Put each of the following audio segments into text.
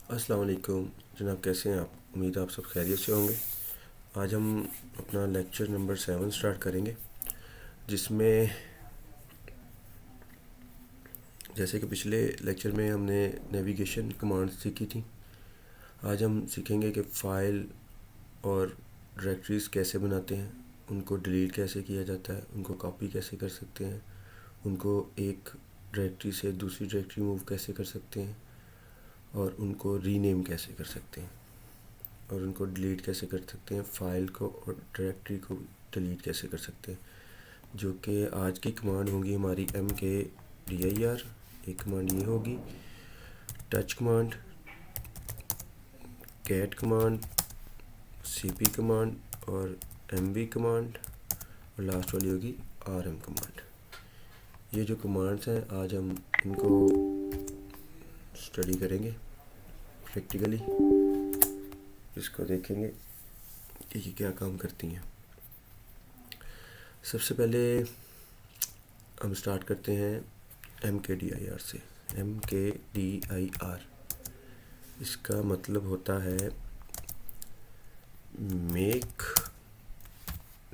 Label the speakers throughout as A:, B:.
A: अस्सलाम वालेकुम जनाब, कैसे हैं आप? उम्मीद है आप सब खैरियत से होंगे। आज हम अपना लेक्चर नंबर 7 स्टार्ट करेंगे, जिसमें जैसे कि पिछले लेक्चर में हमने नेविगेशन कमांड्स सीखी थी। आज हम सीखेंगे कि फ़ाइल और डायरेक्टरीज़ कैसे बनाते हैं, उनको डिलीट कैसे किया जाता है, उनको कॉपी कैसे कर सकते हैं, उनको एक डायरेक्टरी से दूसरी डायरेक्टरी मूव कैसे कर सकते हैं, और उनको रीनेम कैसे कर सकते हैं, और उनको डिलीट कैसे कर सकते हैं, फ़ाइल को और डायरेक्टरी को डिलीट कैसे कर सकते हैं। जो कि आज की कमांड होंगी हमारी mkdir। एक कमांड ये होगी, touch command, cat command, cp command और mv कमांड, और लास्ट वाली होगी rm कमांड। ये जो कमांड्स हैं आज हम इनको स्टडी करेंगे प्रैक्टिकली, इसको देखेंगे कि ये क्या काम करती हैं। सबसे पहले हम स्टार्ट करते हैं mkdir से। mkdir इसका मतलब होता है मेक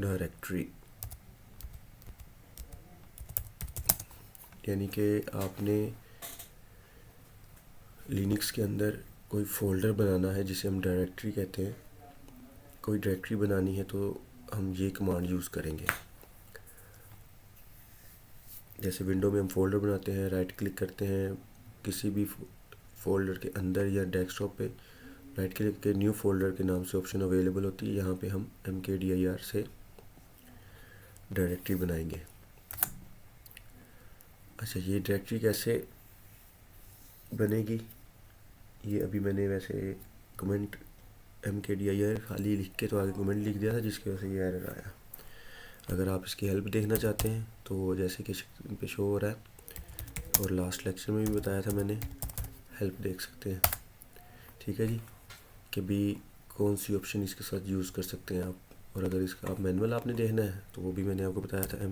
A: डायरेक्टरी, यानी कि आपने लिनक्स के अंदर कोई फ़ोल्डर बनाना है जिसे हम डायरेक्टरी कहते हैं। कोई डायरेक्टरी बनानी है तो हम ये कमांड यूज़ करेंगे। जैसे विंडो में हम फ़ोल्डर बनाते हैं, राइट क्लिक करते हैं किसी भी फ़ोल्डर के अंदर या डेस्कटॉप पे, राइट क्लिक के न्यू फ़ोल्डर के नाम से ऑप्शन अवेलेबल होती है। यहाँ पे हम mkdir से डायरेक्टरी बनाएंगे। अच्छा, ये डायरेक्टरी कैसे बनेगी, ये अभी मैंने वैसे कमेंट mkdir खाली लिख के तो आगे कमेंट लिख दिया था, जिसकी वजह से ये एरर आया। अगर आप इसकी हेल्प देखना चाहते हैं तो जैसे कि स्क्रीन पे शो हो रहा है और लास्ट लेक्चर में भी बताया था मैंने, हेल्प देख सकते हैं। ठीक है जी, कि भी कौन सी ऑप्शन इसके साथ यूज़ कर सकते हैं आप। और अगर इसका आप मैनुअल आपने देखना है तो वो भी मैंने आपको बताया था,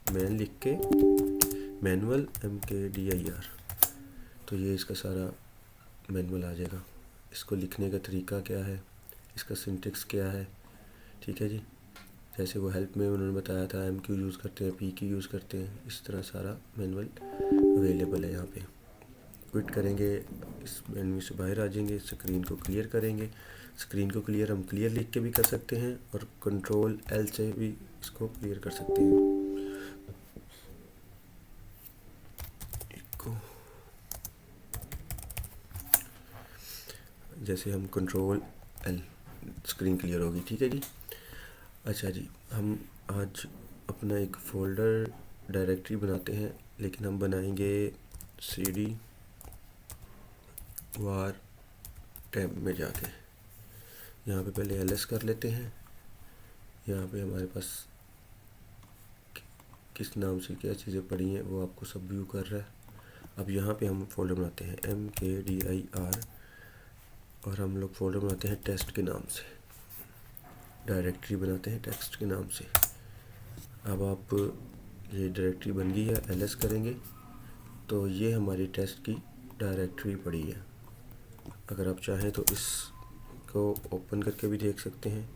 A: मैन लिख के मैनुअल mkdir, तो ये इसका सारा मैनुअल आ जाएगा। इसको लिखने का तरीका क्या है, इसका सिंटेक्स क्या है, ठीक है जी। जैसे वो हेल्प में उन्होंने बताया था MQ यूज़ करते हैं, PQ यूज़ करते हैं, इस तरह सारा मैनुअल अवेलेबल है यहाँ पे। क्विट करेंगे, इस मेन्यू से बाहर आ जाएंगे, स्क्रीन को क्लियर करेंगे। स्क्रीन को क्लियर हम क्लियर लिख के भी कर सकते हैं और कंट्रोल L से भी इसको क्लियर कर सकते हैं। जैसे हम कंट्रोल L, स्क्रीन क्लियर होगी। ठीक है जी। अच्छा जी, हम आज अपना एक फ़ोल्डर डायरेक्टरी बनाते हैं, लेकिन हम बनाएंगे cd var टैब में जाके। यहाँ पे पहले ls कर लेते हैं। यहाँ पे हमारे पास किस नाम से क्या चीज़ें पड़ी हैं वो आपको सब व्यू कर रहा है। अब यहाँ पे हम फोल्डर बनाते हैं mkdir, और हम लोग फोल्डर बनाते हैं टेस्ट के नाम से, डायरेक्टरी बनाते हैं टेक्स्ट के नाम से। अब आप ये डायरेक्टरी बन गई है, ls करेंगे तो ये हमारी टेस्ट की डायरेक्टरी पड़ी है। अगर आप चाहें तो इसको ओपन करके भी देख सकते हैं।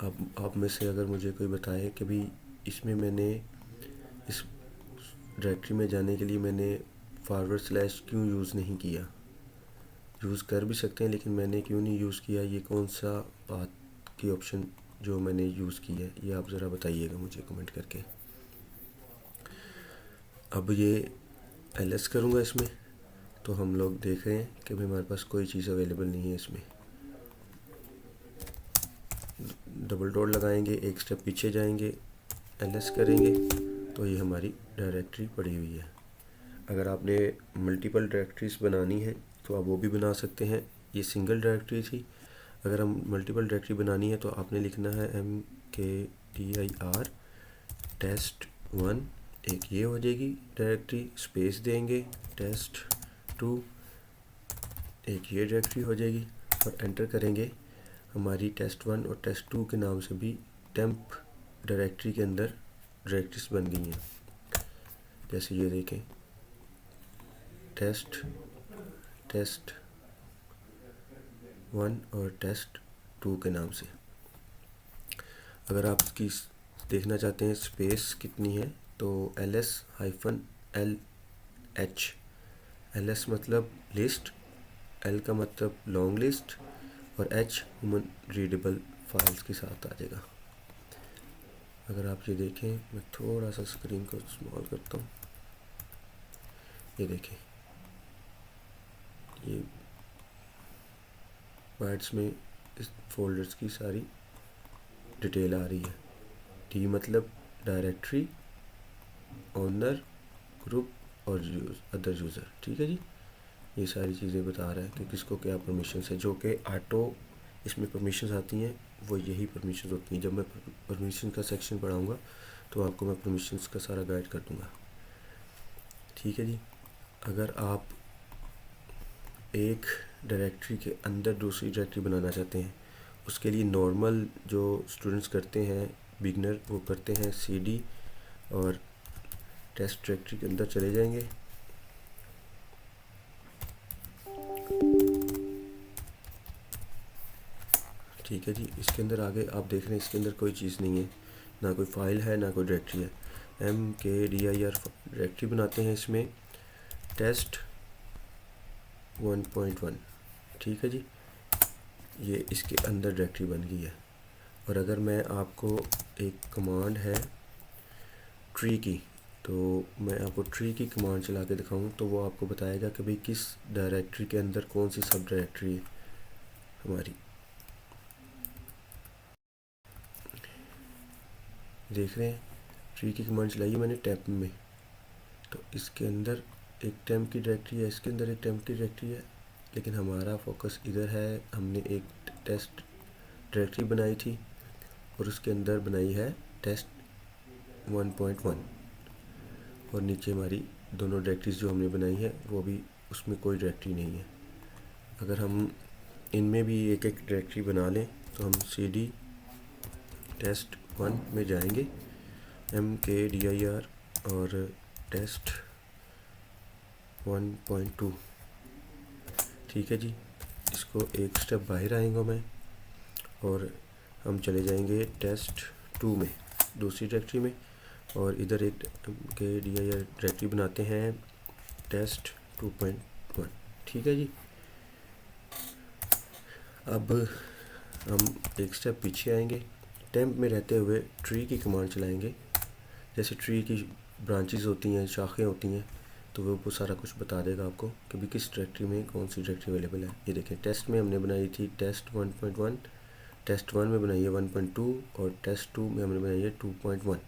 A: अब आप में से अगर मुझे कोई बताए कि भी इसमें मैंने इस डायरेक्टरी में जाने के लिए मैंने / क्यों यूज़ नहीं किया। यूज़ कर भी सकते हैं, लेकिन मैंने क्यों नहीं यूज़ किया, ये कौन सा बात की ऑप्शन जो मैंने यूज़ की है, ये आप ज़रा बताइएगा मुझे कमेंट करके। अब ये ls करूँगा इसमें, तो हम लोग देख रहे हैं कि भाई हमारे पास कोई चीज़ अवेलेबल नहीं है इसमें। डबल डॉट लगाएंगे, एक स्टेप पीछे जाएंगे, ls करेंगे तो ये हमारी डायरेक्टरी पड़ी हुई है। अगर आपने मल्टीपल डायरेक्टरीज बनानी है तो आप वो भी बना सकते हैं। ये सिंगल डायरेक्टरी थी। अगर हम मल्टीपल डायरेक्टरी बनानी है तो आपने लिखना है mkdir test1, एक ये हो जाएगी डायरेक्टरी, स्पेस देंगे test2, एक ये डायरेक्टरी हो जाएगी, और एंटर करेंगे। हमारी test1 और test2 के नाम से भी टेम्प डायरेक्टरी के अंदर डायरेक्टरीज बन गई हैं। जैसे ये देखें, टेस्ट, टेस्ट 1 और टेस्ट 2 के नाम से। अगर आप इसकी देखना चाहते हैं स्पेस कितनी है तो ls-LH, ls मतलब लिस्ट, l का मतलब लॉन्ग लिस्ट और h ह्यूमन रीडेबल फाइल्स के साथ आ जाएगा। अगर आप ये देखें, मैं थोड़ा सा स्क्रीन को स्मॉल करता हूँ, ये देखें, ये बाइट्स में इस फोल्डर्स की सारी डिटेल आ रही है। डी मतलब डायरेक्टरी, ओनर, ग्रुप और अदर यूज़र। ठीक है जी, ये सारी चीज़ें बता रहा है कि किसको क्या परमिशन है, जो कि ऑटो इसमें परमिशंस आती हैं वो यही परमिशंस होती हैं। जब मैं परमिशन का सेक्शन पढ़ाऊँगा तो आपको मैं परमिशंस का सारा गाइड कर दूँगा। ठीक है जी, अगर आप एक डायरेक्टरी के अंदर दूसरी डायरेक्टरी बनाना चाहते हैं, उसके लिए नॉर्मल जो स्टूडेंट्स करते हैं, बिगनर, वो करते हैं cd और टेस्ट डायरेक्टरी के अंदर चले जाएंगे। ठीक है जी, इसके अंदर आगे आप देख रहे हैं इसके अंदर कोई चीज़ नहीं है, ना कोई फाइल है ना कोई डायरेक्टरी है। mkdir डायरेक्टरी बनाते हैं इसमें टेस्ट 1.1। ठीक है जी, ये इसके अंदर डायरेक्टरी बन गई है। और अगर मैं आपको एक कमांड है ट्री की, तो मैं आपको ट्री की कमांड चला के दिखाऊँ तो वो आपको बताएगा कि भाई किस डायरेक्टरी के अंदर कौन सी सब डायरेक्टरी है हमारी। देख रहे हैं ट्री की कमांड चलाई है मैंने टेम्प में, तो इसके अंदर एक टेम्प की डायरेक्टरी है, इसके अंदर एक टेम्प की डायरेक्टरी है, लेकिन हमारा फोकस इधर है। हमने एक टेस्ट डायरेक्टरी बनाई थी और उसके अंदर बनाई है टेस्ट 1.1 और नीचे हमारी दोनों डायरेक्टरीज जो हमने बनाई है वो भी, उसमें कोई डायरेक्टरी नहीं है। अगर हम इनमें भी एक एक डायरेक्टरी बना लें तो हम cd टेस्ट 1 में जाएंगे, mkdir और टेस्ट 1.2। ठीक है जी, इसको एक स्टेप बाहर आएंगे मैं और हम चले जाएंगे टेस्ट 2 में, दूसरी डायरेक्टरी में, और इधर एक mkdir डायरेक्टरी बनाते हैं टेस्ट 2.1। ठीक है जी, अब हम एक स्टेप पीछे आएंगे, टेम्प में रहते हुए ट्री की कमांड चलाएंगे। जैसे ट्री की ब्रांचेस होती हैं, शाखें होती हैं, तो वो सारा कुछ बता देगा आपको कि भी किस डायरेक्टरी में कौन सी डायरेक्टरी अवेलेबल है। ये देखें, टेस्ट में हमने बनाई थी टेस्ट 1.1, टेस्ट 1 में बनाई है 1.2 और टेस्ट 2 में हमने बनाई है 2.1।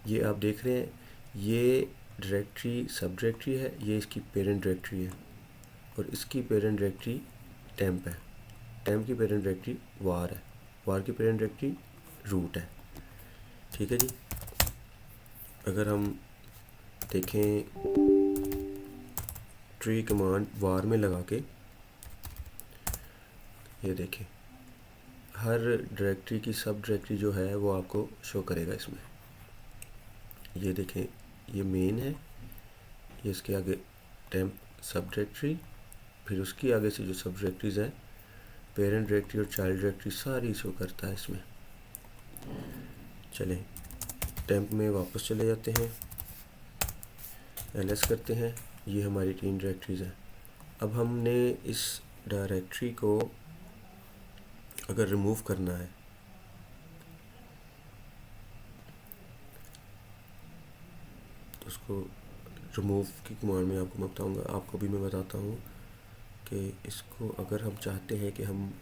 A: ये आप देख रहे हैं, ये डायरेक्टरी सब डायरेक्टरी है, ये इसकी पेरेंट डायरेक्टरी है और इसकी पेरेंट डायरेक्टरी टेम्प है। टेम्प की पेरेंट डायरेक्टरी वार है, वार की पेरेंट डायरेक्टरी रूट है। ठीक है जी, अगर हम देखें ट्री कमांड वार में लगा के, ये देखें हर डायरेक्टरी की सब डायरेक्टरी जो है वो आपको शो करेगा इसमें। ये देखें, ये मेन है, ये इसके आगे टेम्प सब डायरेक्टरी, फिर उसकी आगे से जो सब डायरेक्टरीज हैं, पेरेंट डायरेक्टरी और चाइल्ड डायरेक्टरी सारी शो करता है इसमें। चलें टेम्प में वापस चले जाते हैं, ls करते हैं, ये हमारी 3 डायरेक्टरीज हैं। अब हमने इस डायरेक्टरी को अगर रिमूव करना है तो उसको रिमूव की कमांड में आपको मैं बताऊँगा, आपको भी मैं बताता हूँ कि इसको अगर हम चाहते हैं कि हम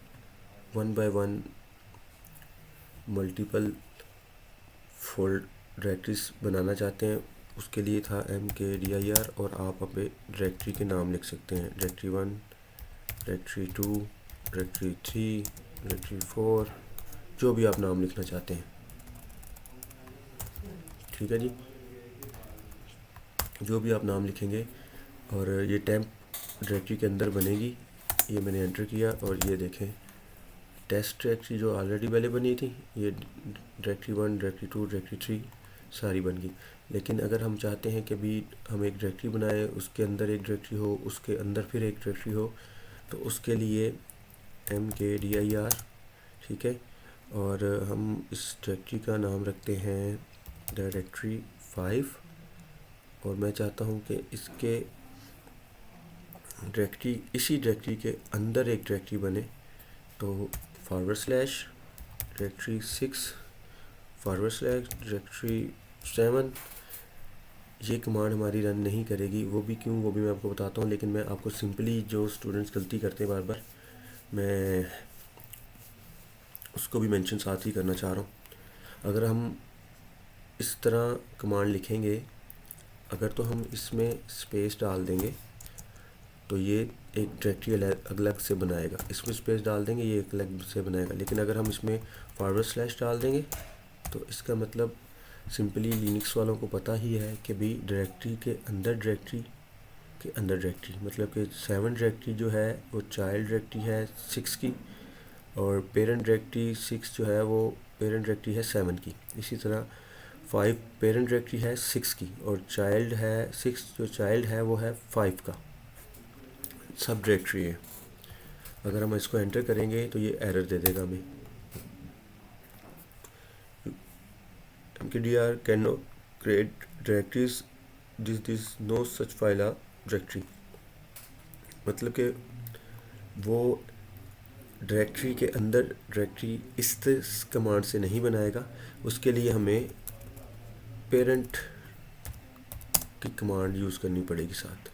A: 1 बाय 1 मल्टीपल फोल्ड डायरेक्टरीज बनाना चाहते हैं, उसके लिए था mkdir और आप अपने डायरेक्टरी के नाम लिख सकते हैं, डायरेक्टरी 1, डायरेक्टरी 2, डायरेक्टरी 3, डायरेक्टरी 4, जो भी आप नाम लिखना चाहते हैं। ठीक है जी, जो भी आप नाम लिखेंगे और ये टेम्प डायरेक्टरी के अंदर बनेगी। ये मैंने एंटर किया और ये देखें टेस्ट डायरेक्टरी जो ऑलरेडी पहले बनी थी, ये डायरेक्टरी 1, डायरेक्टरी 2, डायरेक्टरी 3 सारी बन गई। लेकिन अगर हम चाहते हैं कि भी हम एक डायरेक्टरी बनाएं, उसके अंदर एक डायरेक्टरी हो, उसके अंदर फिर एक डायरेक्टरी हो, तो उसके लिए mkdir, ठीक है, और हम इस डायरेक्टरी का नाम रखते हैं डायरेक्टरी 5। और मैं चाहता हूँ कि इसके डायरेक्टरी, इसी डायरेक्टरी के अंदर एक डायरेक्टरी बने, तो / डायरेक्टरी 6 / डायरेक्टरी 7। ये कमांड हमारी रन नहीं करेगी, वो भी क्यों, वो भी मैं आपको बताता हूँ। लेकिन मैं आपको सिंपली, जो स्टूडेंट्स गलती करते हैं बार बार, मैं उसको भी मेंशन साथ ही करना चाह रहा हूँ। अगर हम इस तरह कमांड लिखेंगे, अगर तो हम इसमें स्पेस डाल देंगे तो ये एक डायरेक्टरी अलग से बनाएगा, इसमें स्पेस डाल देंगे ये एक अलग से बनाएगा। लेकिन अगर हम इसमें / डाल देंगे तो इसका मतलब सिंपली लिनक्स वालों को पता ही है कि भी डायरेक्टरी के अंदर डायरेक्टरी के अंदर डायरेक्टरी, मतलब कि 7 डायरेक्टरी जो है वो चाइल्ड डायरेक्टरी है 6 की, और पेरेंट डायरेक्टरी 6 जो है वो पेरेंट डायरेक्टरी है 7 की। इसी तरह 5 पेरेंट डायरेक्टरी है 6 की, और चाइल्ड है 6, जो चाइल्ड है वो है 5 का, सब डायरेक्टरी है। अगर हम इसको एंटर करेंगे तो ये एरर दे देगा हमें, mkdir cannot create directories, this no such file a directory। मतलब कि वो डायरेक्टरी के अंदर डायरेक्टरी इस कमांड से नहीं बनाएगा, उसके लिए हमें पेरेंट की कमांड यूज़ करनी पड़ेगी साथ।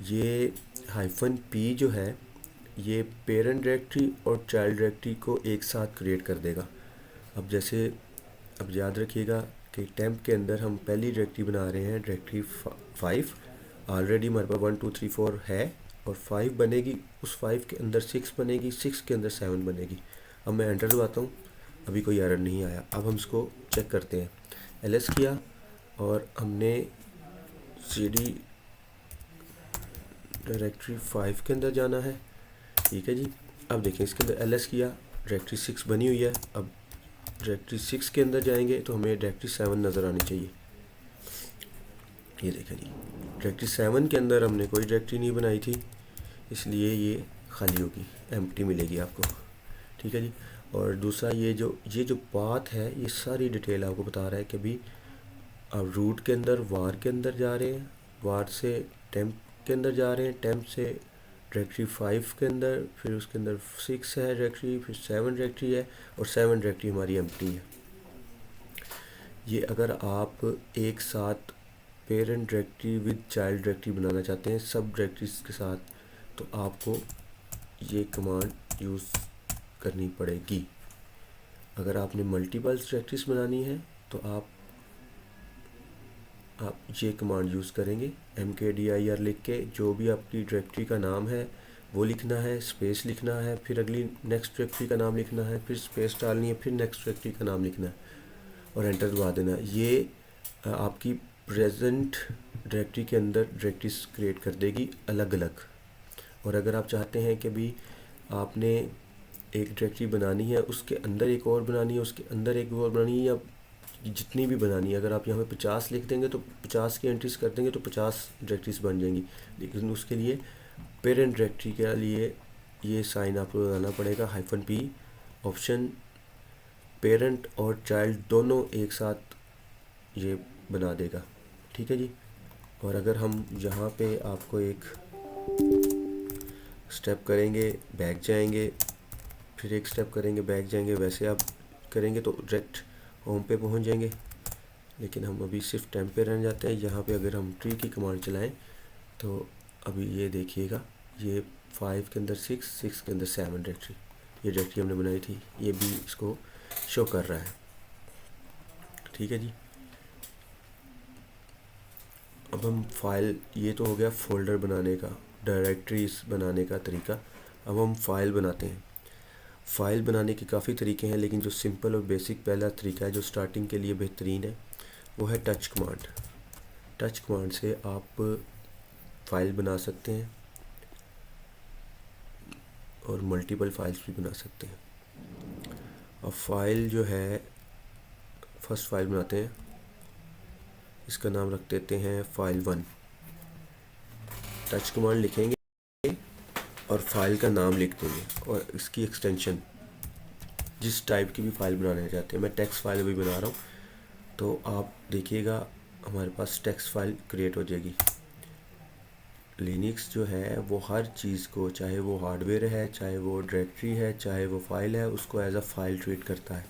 A: ये -p जो है ये पेरेंट डायरेक्टरी और चाइल्ड डायरेक्टरी को एक साथ क्रिएट कर देगा। अब जैसे, अब याद रखिएगा कि टेम्प के अंदर हम पहली डायरेक्टरी बना रहे हैं, डायरेक्टरी 5। ऑलरेडी हमारे पास 1 2 3 4 है, और 5 बनेगी, उस 5 के अंदर 6 बनेगी, 6 के अंदर 7 बनेगी। अब मैं एंटर दबाता हूँ, अभी कोई एरर नहीं आया। अब हम इसको चेक करते हैं, ls किया और हमने cd डायरेक्टरी 5 के अंदर जाना है, ठीक है जी। अब देखें, इसके अंदर ls किया, डायरेक्टरी 6 बनी हुई है। अब डायरेक्टरी 6 के अंदर जाएंगे तो हमें डायरेक्टरी 7 नज़र आनी चाहिए। ये देखें जी, डायरेक्टरी 7 के अंदर हमने कोई डायरेक्टरी नहीं बनाई थी, इसलिए ये खाली होगी, एम्प्टी मिलेगी आपको, ठीक है जी। और दूसरा, ये जो पाथ है, ये सारी डिटेल आपको बता रहा है कि अभी आप रूट के अंदर वार के अंदर जा रहे हैं, वार से टेम्प के अंदर जा रहे हैं, टेम्प से डायरेक्टरी 5 के अंदर, फिर उसके अंदर 6 है डायरेक्टरी, फिर 7 डायरेक्टरी है, और 7 डायरेक्टरी हमारी एम्प्टी है। ये अगर आप एक साथ parent directory with child directory बनाना चाहते हैं सब डायरेक्टरीज के साथ, तो आपको ये कमांड यूज़ करनी पड़ेगी। अगर आपने मल्टीपल्स डायरेक्टरीज बनानी है तो आप ये कमांड यूज़ करेंगे, mkdir लिख के जो भी आपकी डायरेक्टरी का नाम है वो लिखना है, स्पेस लिखना है, फिर अगली नेक्स्ट डायरेक्टरी का नाम लिखना है, फिर स्पेस डालनी है, फिर नेक्स्ट डायरेक्टरी का नाम लिखना है, और एंटर दबा देना। ये आपकी प्रेजेंट डायरेक्टरी के अंदर डायरेक्टरीज क्रिएट कर देगी अलग अलग। और अगर आप चाहते हैं कि भी आपने एक डायरेक्टरी बनानी है, उसके अंदर एक और बनानी है, उसके अंदर एक और बनानी है, या जितनी भी बनानी है, अगर आप यहाँ पे 50 लिख देंगे तो 50 की एंट्रीज कर देंगे तो 50 डायरेक्टरीज बन जाएंगी। लेकिन उसके लिए पेरेंट डायरेक्टरी के लिए ये साइन आपको लगाना पड़ेगा, -p ऑप्शन पेरेंट और चाइल्ड दोनों एक साथ ये बना देगा, ठीक है जी। और अगर हम यहाँ पे आपको एक स्टेप करेंगे, बैक जाएंगे, फिर एक स्टेप करेंगे, बैक जाएंगे, वैसे आप करेंगे तो डायरेक्ट होम पे पहुँच जाएंगे। लेकिन हम अभी सिर्फ टेम्प पे रहना जाते हैं। यहाँ पे अगर हम ट्री की कमांड चलाएं तो अभी ये देखिएगा, ये 5 के अंदर 6 के अंदर 7 डायरेक्टरी, ये डायरेक्टरी हमने बनाई थी, ये भी इसको शो कर रहा है, ठीक है जी। अब हम फाइल, ये तो हो गया फोल्डर बनाने का, डायरेक्टरीज बनाने का तरीका। अब हम फाइल बनाते हैं। फ़ाइल बनाने के काफ़ी तरीके हैं, लेकिन जो सिंपल और बेसिक पहला तरीका है जो स्टार्टिंग के लिए बेहतरीन है वो है टच कमांड। टच कमांड से आप फ़ाइल बना सकते हैं और मल्टीपल फाइल्स भी बना सकते हैं। अब फाइल जो है फर्स्ट फाइल बनाते हैं, इसका नाम रख देते हैं file1। टच कमांड लिखेंगे और फाइल का नाम लिख देंगे और इसकी एक्सटेंशन जिस टाइप की भी फाइल बनाना चाहते हैं। मैं टेक्स्ट फाइल अभी बना रहा हूँ, तो आप देखिएगा हमारे पास टेक्स्ट फाइल क्रिएट हो जाएगी। लिनक्स जो है वो हर चीज़ को, चाहे वो हार्डवेयर है, चाहे वो डायरेक्टरी है, चाहे वो फाइल है, उसको एज अ फाइल ट्रीट करता है।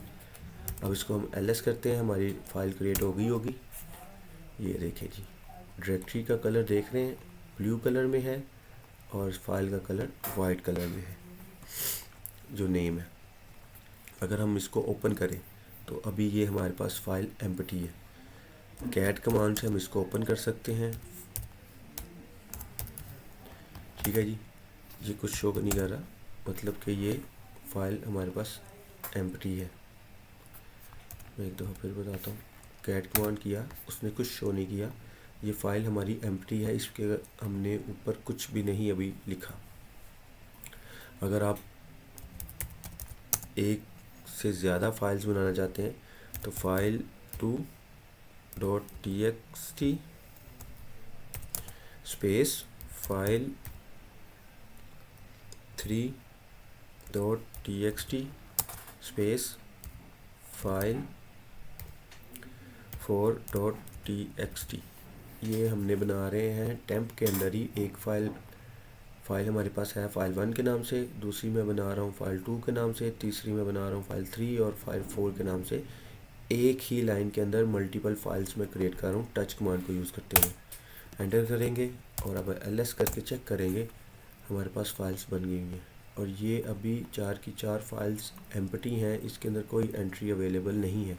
A: अब इसको हम ls करते हैं, हमारी फ़ाइल क्रिएट हो गई होगी। ये देखिए जी, डायरेक्टरी का कलर देख रहे हैं ब्लू कलर में है और फाइल का कलर वाइट कलर में है, जो नेम है। अगर हम इसको ओपन करें तो अभी ये हमारे पास फाइल एम्प्टी है। कैट कमांड से हम इसको ओपन कर सकते हैं। ठीक है जी, ये कुछ शो नहीं कर रहा, मतलब कि ये फाइल हमारे पास एम्प्टी है। मैं एक दफ़ा फिर बताता हूँ। कैट कमांड किया, उसने कुछ शो नहीं किया, ये फ़ाइल हमारी एम्प्टी है, इसके हमने ऊपर कुछ भी नहीं अभी लिखा। अगर आप एक से ज़्यादा फाइल्स बनाना चाहते हैं तो file2.txt space file3.txt space file4.txt ये हमने बना रहे हैं टेम्प के अंदर ही। एक फाइल हमारे पास है file1 के नाम से, दूसरी मैं बना रहा हूँ file2 के नाम से, तीसरी मैं बना रहा हूँ file3 और file4 के नाम से। एक ही लाइन के अंदर मल्टीपल फाइल्स में क्रिएट कर रहा हूँ टच कमांड को यूज़ करते हुए। एंटर करेंगे और अब ls करके चेक करेंगे, हमारे पास फाइल्स बन गई हैं। और ये अभी 4 की 4 फाइल्स एम्प्टी हैं, इसके अंदर कोई एंट्री अवेलेबल नहीं है।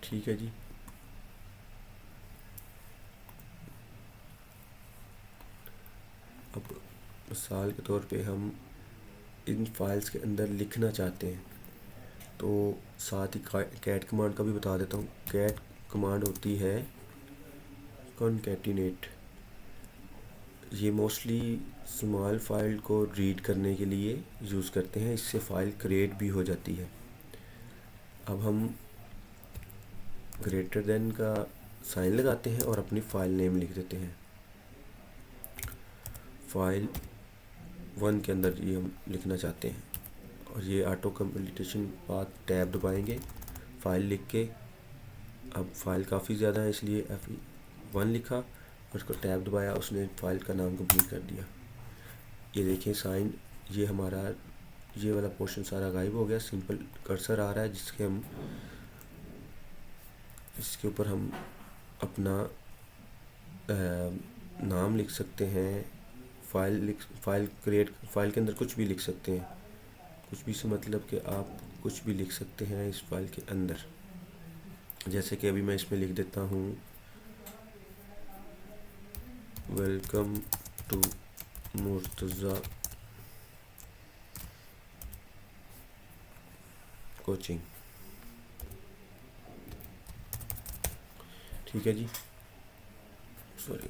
A: ठीक है जी, अब मिसाल के तौर पे हम इन फाइल्स के अंदर लिखना चाहते हैं, तो साथ ही कैट कमांड का भी बता देता हूँ। कैट कमांड होती है कॉन्कैटिनेट। ये मोस्टली स्मॉल फाइल को रीड करने के लिए यूज़ करते हैं, इससे फ़ाइल क्रिएट भी हो जाती है। अब हम ग्रेटर देन का साइन लगाते हैं और अपनी फ़ाइल नेम लिख देते हैं। file1 के अंदर ये हम लिखना चाहते हैं और ये ऑटो कंप्लीटेशन पाथ टैब दबाएंगे, फ़ाइल लिख के। अब फाइल काफ़ी ज़्यादा है इसलिए F1 लिखा और उसको टैब दबाया, उसने फाइल का नाम कंप्लीट कर दिया। ये देखिए साइन, ये हमारा ये वाला पोर्शन सारा गायब हो गया, सिंपल कर्सर आ रहा है जिसके हम इसके ऊपर हम अपना नाम लिख सकते हैं। फाइल फाइल के अंदर कुछ भी लिख सकते हैं, कुछ भी से मतलब कि आप कुछ भी लिख सकते हैं इस फाइल के अंदर। जैसे कि अभी मैं इसमें लिख देता हूँ वेलकम टू मुर्तज़ा कोचिंग। ठीक है जी, सॉरी।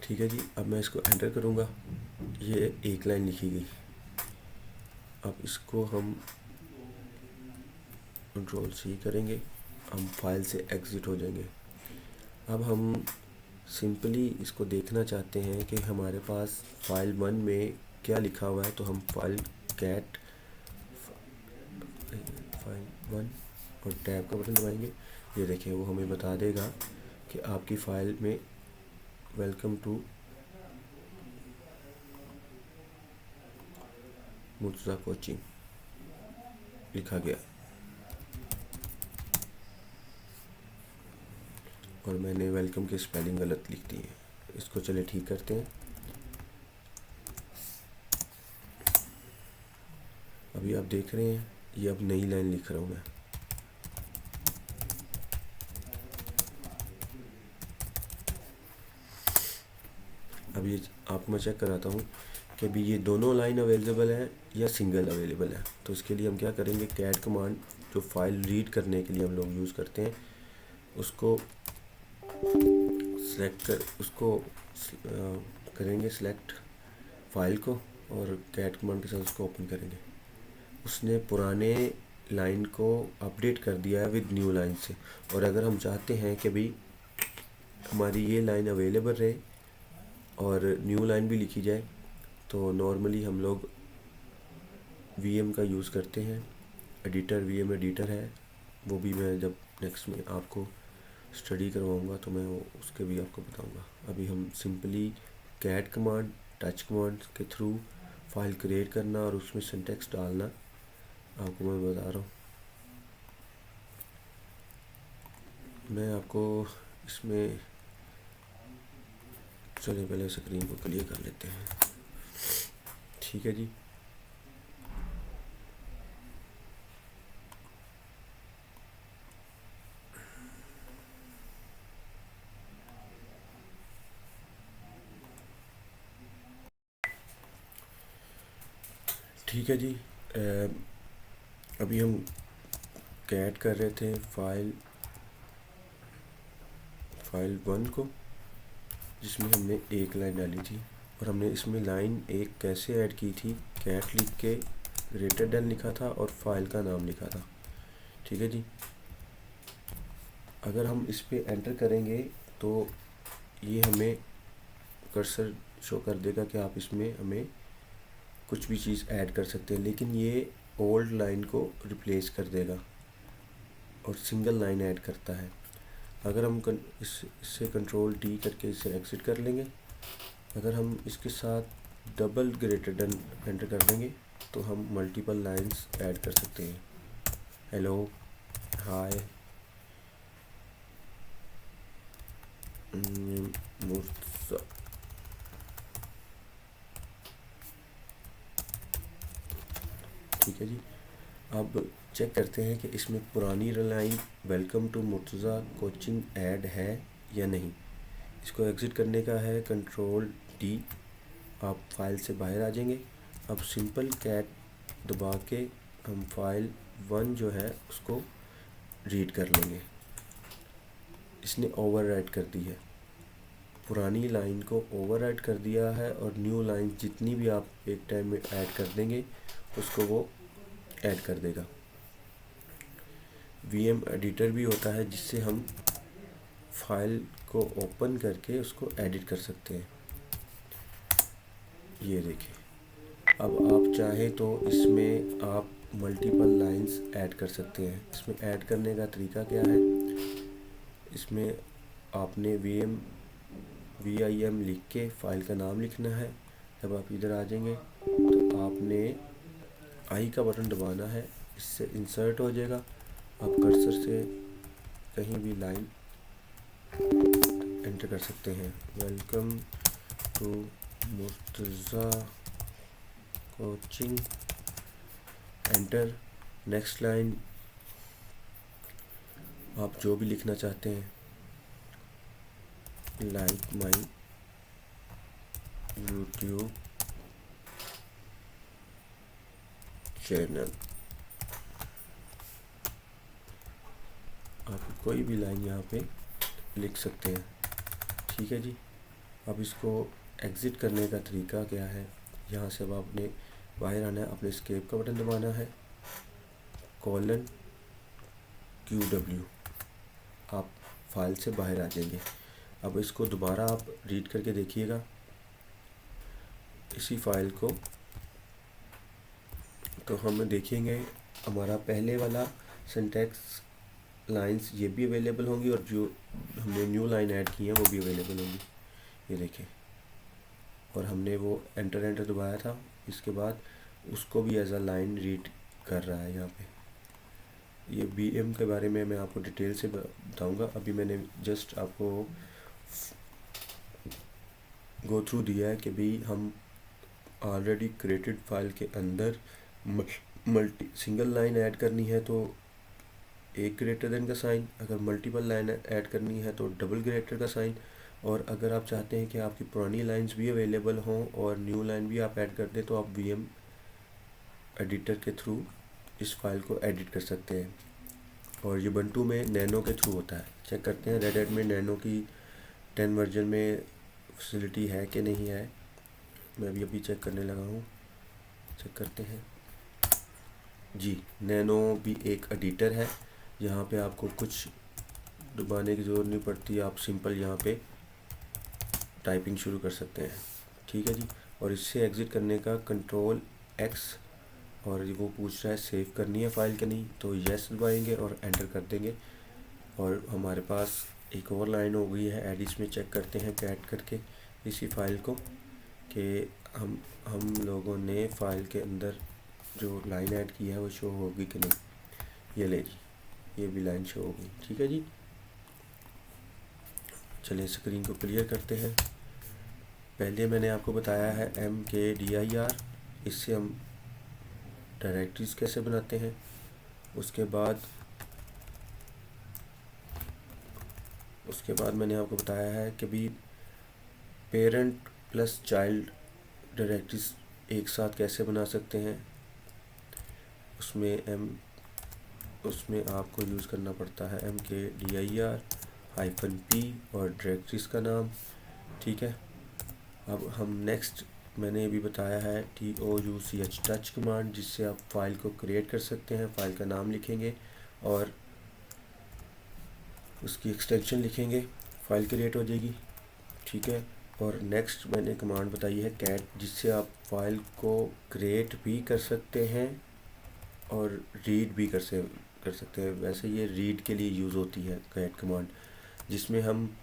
A: ठीक है जी, अब मैं इसको एंटर करूँगा, ये एक लाइन लिखी गई। अब इसको हम Ctrl+C करेंगे, हम फाइल से एग्ज़िट हो जाएंगे। अब हम सिंपली इसको देखना चाहते हैं कि हमारे पास file1 में क्या लिखा हुआ है, तो हम कैट file1 और टैब का बटन दबाएंगे। ये देखें, वो हमें बता देगा कि आपकी फ़ाइल में वेलकम टू मुर्तज़ा कोचिंग लिखा गया और मैंने वेलकम की स्पेलिंग गलत लिख दी है। इसको चले ठीक करते हैं। अभी आप देख रहे हैं, ये अब नई लाइन लिख रहा हूँ मैं। अब ये आपको मैं चेक कराता हूँ कि अभी ये दोनों लाइन अवेलेबल है या सिंगल अवेलेबल है। तो इसके लिए हम क्या करेंगे, कैट कमांड जो फाइल रीड करने के लिए हम लोग यूज़ करते हैं उसको उसको करेंगे सिलेक्ट फाइल को और कैट कमांड के साथ उसको ओपन करेंगे। उसने पुराने लाइन को अपडेट कर दिया है विद न्यू लाइन से। और अगर हम चाहते हैं कि भाई हमारी ये लाइन अवेलेबल रहे और न्यू लाइन भी लिखी जाए तो नॉर्मली हम लोग वीएम का यूज़ करते हैं। एडिटर वीएम एडिटर है, वो भी मैं जब नेक्स्ट में आपको स्टडी करवाऊँगा तो मैं वो उसके भी आपको बताऊँगा। अभी हम simply cat command touch command के थ्रू फाइल क्रिएट करना और उसमें सिंटेक्स डालना आपको मैं बता रहा हूँ। मैं आपको इसमें चलिए पहले स्क्रीन को क्लियर कर लेते हैं। ठीक है जी। ठीक है जी। अभी हम कैट कर रहे थे फाइल 1 को, जिसमें हमने एक लाइन डाली थी और हमने इसमें लाइन एक कैसे ऐड की थी, कैट लिख के ग्रेटर देन लिखा था और फाइल का नाम लिखा था। ठीक है जी। अगर हम इस पर एंटर करेंगे तो ये हमें कर्सर शो कर देगा कि आप इसमें हमें कुछ भी चीज़ ऐड कर सकते हैं, लेकिन ये ओल्ड लाइन को रिप्लेस कर देगा और सिंगल लाइन ऐड करता है। अगर हम इससे कंट्रोल डी करके इसे एग्जिट कर लेंगे, अगर हम इसके साथ डबल ग्रेटर देन एंटर कर देंगे तो हम मल्टीपल लाइंस ऐड कर सकते हैं। हेलो, हाय, मुर्तज़ा। ठीक है जी। अब चेक करते हैं कि इसमें पुरानी line welcome to Murtaza coaching add है या नहीं। इसको एग्ज़िट करने का है कंट्रोल डी, आप फाइल से बाहर आ जाएंगे। अब सिंपल कैट दबा के हम फाइल 1 जो है उसको रीड कर लेंगे। इसने ओवरराइट कर दी है, पुरानी लाइन को ओवरराइट कर दिया है और न्यू लाइन जितनी भी आप एक टाइम में ऐड कर देंगे उसको वो ऐड कर देगा। वीएम एडिटर भी होता है जिससे हम फाइल को ओपन करके उसको एडिट कर सकते हैं। ये देखिए, अब आप चाहे तो इसमें आप मल्टीपल लाइंस ऐड कर सकते हैं। इसमें ऐड करने का तरीका क्या है, इसमें आपने VIM लिख के फाइल का नाम लिखना है। जब आप इधर आ जाएंगे तो आपने आई का बटन दबाना है, इससे इंसर्ट हो जाएगा। आप कर्सर से कहीं भी लाइन एंटर कर सकते हैं। Welcome to Murtaza coaching, enter. Next line आप जो भी लिखना चाहते हैं, लाइक माई यूट्यूब चैनल, आप कोई भी लाइन यहाँ पे लिख सकते हैं। ठीक है जी। अब इसको एग्ज़िट करने का तरीका क्या है, यहाँ से अब आपने बाहर आना है, आपने एस्केप का बटन दबाना है, :QW, आप फाइल से बाहर आ जाएंगे। अब इसको दोबारा आप रीड करके देखिएगा, इसी फाइल को, तो हम देखेंगे हमारा पहले वाला सिंटेक्स लाइंस ये भी अवेलेबल होंगी और जो हमने न्यू लाइन ऐड की है वो भी अवेलेबल होंगी। ये देखें, और हमने वो एंटर दबाया था, इसके बाद उसको भी एज अ लाइन रीड कर रहा है। यहाँ पे ये वीएम के बारे में मैं आपको डिटेल से बताऊंगा। अभी मैंने जस्ट आपको गो थ्रू दिया है कि भाई हम ऑलरेडी क्रिएटेड फाइल के अंदर सिंगल लाइन ऐड करनी है तो एक ग्रेटर देन का साइन, अगर मल्टीपल लाइन ऐड करनी है तो डबल ग्रेटर का साइन, और अगर आप चाहते हैं कि आपकी पुरानी लाइंस भी अवेलेबल हों और न्यू लाइन भी आप ऐड कर दें तो आप वीएम एडिटर के थ्रू इस फाइल को एडिट कर सकते हैं। और ये बंटू में नैनो के थ्रू होता है। चेक करते हैं रेड हैट में नैनो की 10 वर्जन में फैसिलिटी है कि नहीं है। मैं अभी चेक करने लगा हूँ, चेक करते हैं जी। नैनो भी एक एडिटर है, यहाँ पे आपको कुछ दबाने की ज़रूरत नहीं पड़ती, आप सिंपल यहाँ पे टाइपिंग शुरू कर सकते हैं। ठीक है जी। और इससे एग्ज़िट करने का कंट्रोल एक्स, और वो पूछ रहा है सेव करनी है फ़ाइल कि नहीं, तो येस दबाएंगे और एंटर कर देंगे। और हमारे पास एक और लाइन हो गई है ऐड। इसमें चेक करते हैं कैट करके इसी फाइल को कि हम लोगों ने फ़ाइल के अंदर जो लाइन ऐड की है वो शो होगी कि नहीं। ये ले जी, ये भी लाइन शो होगी। ठीक है जी। चलिए स्क्रीन को क्लियर करते हैं। पहले मैंने आपको बताया है MKDIR, इससे हम डायरेक्टरीज कैसे बनाते हैं। उसके बाद मैंने आपको बताया है कि भी पेरेंट प्लस चाइल्ड डायरेक्टरीज एक साथ कैसे बना सकते हैं। उसमें आपको यूज़ करना पड़ता है MKDIR-P और डायरेक्टरीज का नाम। ठीक है। अब हम नेक्स्ट, मैंने भी बताया है TOUCH टच कमांड, जिससे आप फाइल को क्रिएट कर सकते हैं। फाइल का नाम लिखेंगे और उसकी एक्सटेंशन लिखेंगे, फाइल क्रिएट हो जाएगी। ठीक है। और नेक्स्ट मैंने कमांड बताई है कैट, जिससे आप फाइल को क्रिएट भी कर सकते हैं और रीड भी कर सकते हैं। वैसे ये रीड के लिए यूज़ होती है कैट कमांड, जिसमें हम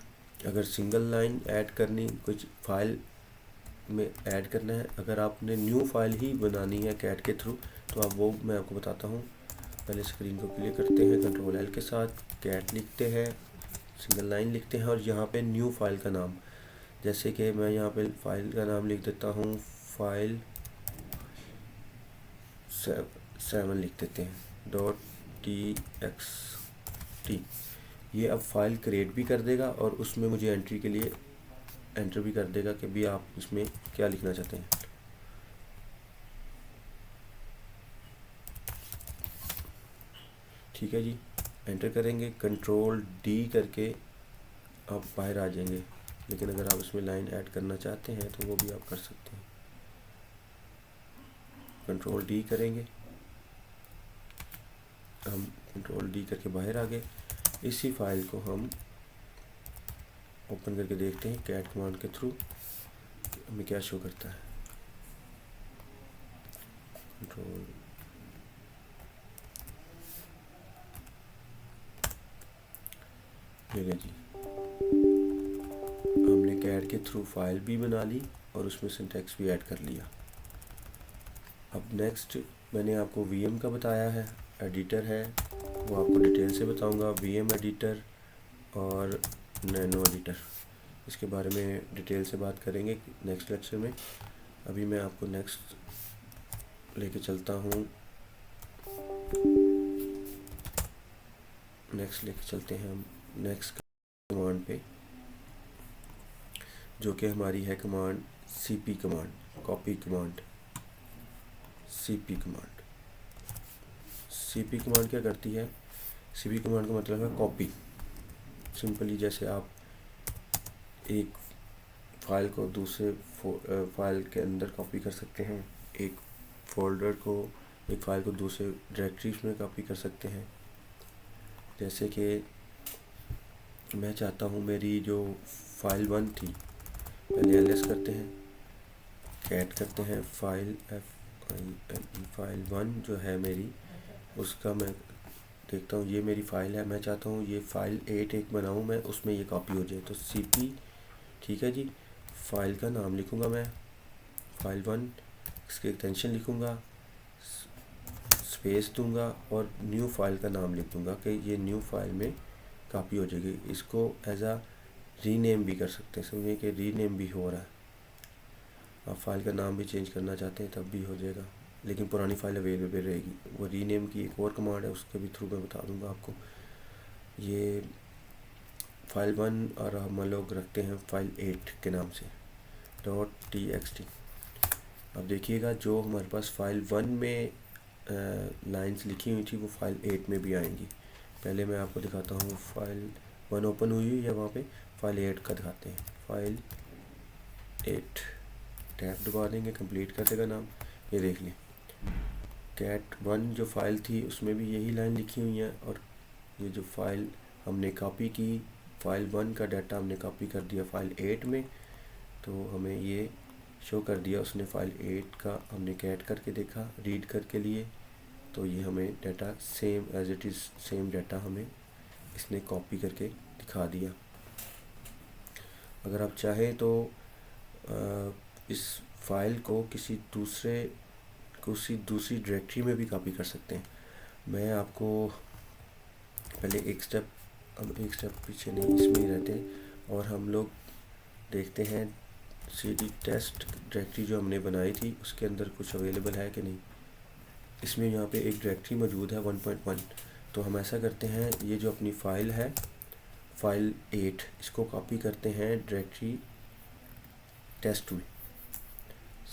A: अगर सिंगल लाइन ऐड करनी, कुछ फाइल में ऐड करना है, अगर आपने न्यू फाइल ही बनानी है कैट के थ्रू, तो आप वो मैं आपको बताता हूँ। पहले स्क्रीन को क्लियर करते हैं, कंट्रोल L के साथ कैट लिखते हैं, सिंगल लाइन लिखते हैं और यहाँ पे न्यू फाइल का नाम, जैसे कि मैं यहाँ पे फाइल का नाम लिख देता हूँ, फाइल 7 लिख देते हैं .txt। ये अब फाइल क्रिएट भी कर देगा और उसमें मुझे एंट्री के लिए एंटर भी कर देगा कि भी आप इसमें क्या लिखना चाहते हैं। ठीक है जी। एंटर करेंगे, कंट्रोल D करके आप बाहर आ जाएंगे। लेकिन अगर आप इसमें लाइन ऐड करना चाहते हैं तो वो भी आप कर सकते हैं। कंट्रोल D करेंगे, हम कंट्रोल D करके बाहर आ गए। इसी फाइल को हम ओपन करके देखते हैं कैट कमांड के थ्रू हमें क्या शो करता है। कंट्रोल ले जी, हमने कैट के थ्रू फाइल भी बना ली और उसमें सिंटैक्स भी ऐड कर लिया। अब नेक्स्ट मैंने आपको VM का बताया है, एडिटर है, वो आपको डिटेल से बताऊंगा। VM एडिटर और नैनो एडिटर, इसके बारे में डिटेल से बात करेंगे नेक्स्ट लेक्चर में। अभी मैं आपको नेक्स्ट लेके चलता हूँ, नेक्स्ट लेके चलते हैं हम नेक्स्ट कमांड पे, जो कि हमारी है command CP command, copy command. CP command क्या करती है? CP कमांड का मतलब है कॉपी। सिंपली जैसे आप एक फाइल को दूसरे फाइल के अंदर कॉपी कर सकते हैं, एक फाइल को दूसरे डायरेक्टरीज में कॉपी कर सकते हैं। जैसे कि मैं चाहता हूँ मेरी जो फाइल 1 थी, पहले LS करते हैं, कैट करते हैं, फाइल फाइल 1 जो है मेरी, उसका मैं देखता हूँ ये मेरी फ़ाइल है, मैं चाहता हूँ ये फ़ाइल 8 एक बनाऊँ मैं, उसमें ये कॉपी हो जाए, तो CP। ठीक है जी। फाइल का नाम लिखूँगा मैं, फाइल 1, इसकी एक्सटेंशन लिखूँगा, स्पेस दूंगा और न्यू फाइल का नाम लिख दूंगा कि ये न्यू फाइल में कॉपी हो जाएगी। इसको एज आ रीनेम भी कर सकते हैं, समझिए कि रीनेम भी हो रहा है। आप फाइल का नाम भी चेंज करना चाहते हैं तब भी हो जाएगा, लेकिन पुरानी फाइल अवेलेबल रहेगी। वो रीनेम की एक और कमांड है, उसके भी थ्रू मैं बता दूंगा आपको। ये फाइल 1 और हम लोग रखते हैं फाइल 8 के नाम से .txt। अब देखिएगा जो हमारे पास फाइल 1 में लाइंस लिखी हुई थी वो फाइल 8 में भी आएंगी। पहले मैं आपको दिखाता हूँ, फाइल 1 ओपन हुई है वहाँ पे, फाइल 8 का दिखाते हैं। फाइल 8 टैब दबा देंगे, कंप्लीट कर देगा नाम। ये देख लें, कैट 1 जो फाइल थी उसमें भी यही लाइन लिखी हुई है, और ये जो फाइल हमने कॉपी की, फाइल 1 का डाटा हमने कॉपी कर दिया फाइल 8 में, तो हमें ये शो कर दिया उसने। फाइल 8 का हमने कैट करके देखा, रीड करके लिए, तो ये हमें data same as it is, same data हमें इसने कॉपी करके दिखा दिया। अगर आप चाहें तो इस फाइल को किसी दूसरी डायरेक्टरी में भी कॉपी कर सकते हैं। मैं आपको पहले एक स्टेप पीछे नहीं, इसमें ही रहते हैं और हम लोग देखते हैं cd टेस्ट डायरेक्टरी जो हमने बनाई थी उसके अंदर कुछ अवेलेबल है कि नहीं। इसमें यहाँ पे एक डायरेक्टरी मौजूद है 1.1। तो हम ऐसा करते हैं, ये जो अपनी फ़ाइल है फाइल 8, इसको कॉपी करते हैं डायरेक्टरी टेस्ट में।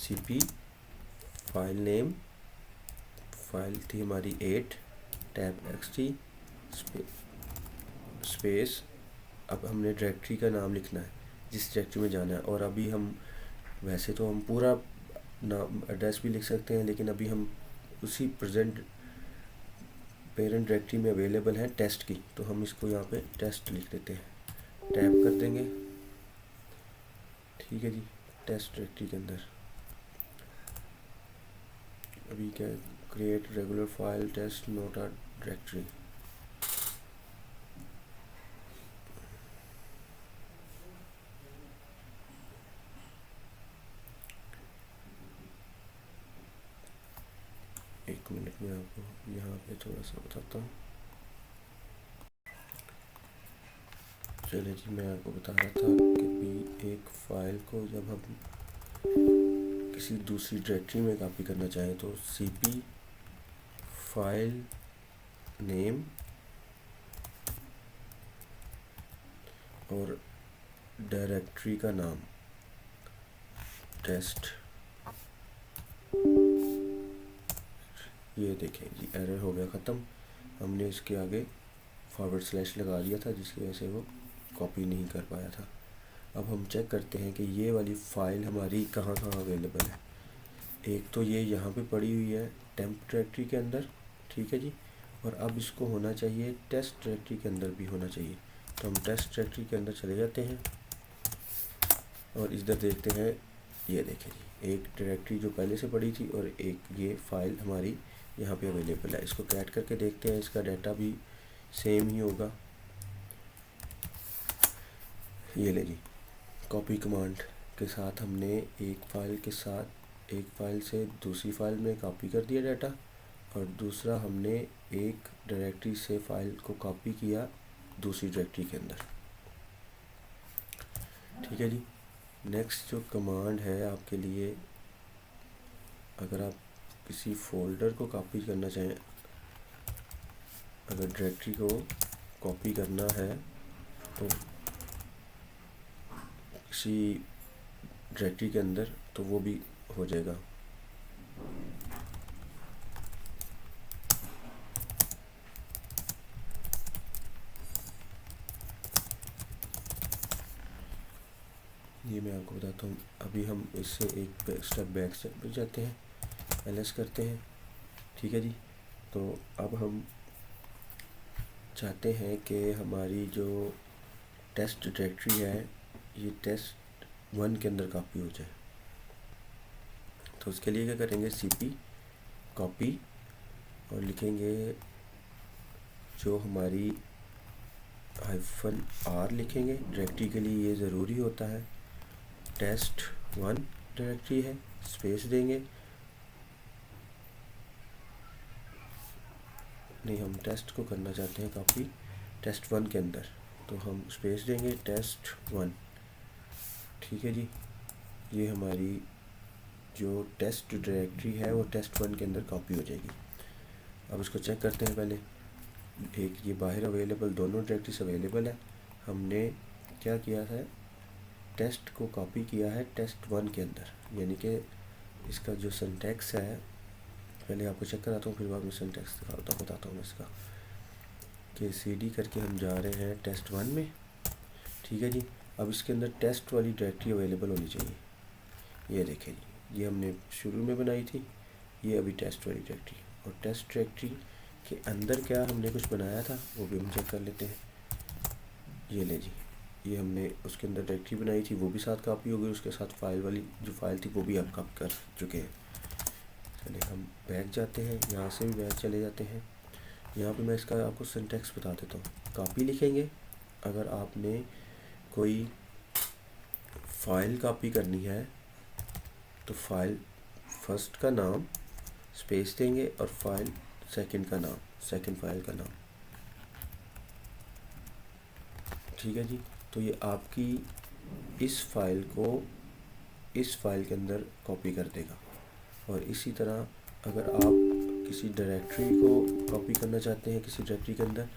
A: cp फाइल नेम, फाइल थी हमारी 8 टैब xt स्पेस, अब हमने डायरेक्टरी का नाम लिखना है जिस डायरेक्टरी में जाना है। और अभी हम वैसे तो हम पूरा नाम एड्रेस भी लिख सकते हैं, लेकिन अभी हम उसी पेरेंट डायरेक्टरी में अवेलेबल है टेस्ट की, तो हम इसको यहाँ पे टेस्ट लिख देते हैं, टैप कर देंगे। ठीक है जी, टेस्ट डायरेक्टरी के अंदर अभी क्या, create regular file test note आ डायरेक्टरी। एक मिनट में आपको यहाँ पे थोड़ा सा बताता हूँ। चलिए जी, मैं आपको बता रहा था कि भी एक फ़ाइल को जब हम किसी दूसरी डायरेक्टरी में कॉपी करना चाहें तो cp फाइल नेम और डायरेक्टरी का नाम टेस्ट। ये देखें जी, एरर हो गया ख़त्म। हमने इसके आगे फॉरवर्ड स्लैश लगा दिया था जिसकी वजह से वो कॉपी नहीं कर पाया था। अब हम चेक करते हैं कि ये वाली फ़ाइल हमारी कहाँ कहाँ अवेलेबल है। एक तो ये यहाँ पे पड़ी हुई है टेम्प डायरेक्टरी के अंदर, ठीक है जी, और अब इसको होना चाहिए टेस्ट डायरेक्टरी के अंदर भी होना चाहिए। तो हम टेस्ट डायरेक्टरी के अंदर चले जाते हैं और इधर देखते हैं, ये देखें जी, एक डायरेक्टरी जो पहले से पड़ी थी और एक ये फ़ाइल हमारी यहाँ पे अवेलेबल है। इसको कैट करके देखते हैं, इसका डाटा भी सेम ही होगा। ये ले जी, कॉपी कमांड के साथ हमने एक फ़ाइल से दूसरी फ़ाइल में कॉपी कर दिया डाटा, और दूसरा हमने एक डायरेक्टरी से फ़ाइल को कॉपी किया दूसरी डायरेक्टरी के अंदर। ठीक है जी, नेक्स्ट जो कमांड है आपके लिए, अगर आप किसी फ़ोल्डर को कॉपी करना चाहें, अगर डायरेक्टरी को कॉपी करना है तो किसी डायरेक्टरी के अंदर, तो वो भी हो जाएगा। ये मैं आपको बताता हूँ। अभी हम इससे एक स्टेप बैक स्टेप जाते हैं, ls करते हैं। ठीक है जी, तो अब हम चाहते हैं कि हमारी जो टेस्ट डायरेक्टरी है ये टेस्ट 1 के अंदर कॉपी हो जाए। तो उसके लिए क्या करेंगे, cp कॉपी और लिखेंगे जो हमारी -r लिखेंगे, डायरेक्टरी के लिए ये ज़रूरी होता है। टेस्ट 1 डायरेक्टरी है, स्पेस देंगे, नहीं हम टेस्ट को करना चाहते हैं कॉपी टेस्ट 1 के अंदर, तो हम स्पेस देंगे टेस्ट 1। ठीक है जी, ये हमारी जो टेस्ट डायरेक्टरी है वो टेस्ट 1 के अंदर कॉपी हो जाएगी। अब इसको चेक करते हैं। पहले एक ये बाहर अवेलेबल, दोनों डायरेक्टरीज अवेलेबल है। हमने क्या किया है, टेस्ट को कॉपी किया है टेस्ट 1 के अंदर, यानी कि इसका जो सिंटैक्स है पहले आपको चेक कराता हूँ, फिर बाद में सिंटैक्स दिखाता हूँ, बताता हूँ इसका कि CD करके हम जा रहे हैं test1 में। ठीक है जी। अब इसके अंदर टेस्ट वाली डायरेक्टरी अवेलेबल होनी चाहिए। ये देखें जी, ये हमने शुरू में बनाई थी, ये अभी टेस्ट वाली डायरेक्टरी। और टेस्ट डायरेक्टरी के अंदर क्या हमने कुछ बनाया था वो भी हम चेक कर लेते हैं। ये ले जी, ये हमने उसके अंदर डायरेक्टरी बनाई थी, वो भी साथ कॉपी हो गई, उसके साथ फाइल वाली जो फाइल थी वो भी हम कॉपी कर चुके हैं। चलिए हम बैक जाते हैं, यहाँ से भी बैक चले जाते हैं। यहाँ पे मैं इसका आपको सिंटैक्स बता देता हूँ। कॉपी लिखेंगे, अगर आपने कोई फाइल कॉपी करनी है तो फाइल फर्स्ट का नाम स्पेस देंगे और फाइल सेकंड का नाम, सेकंड फाइल का नाम। ठीक है जी। तो ये आपकी इस फाइल को इस फाइल के अंदर कॉपी कर देगा। और इसी तरह अगर आप किसी डायरेक्टरी को कॉपी करना चाहते हैं किसी डायरेक्टरी के अंदर,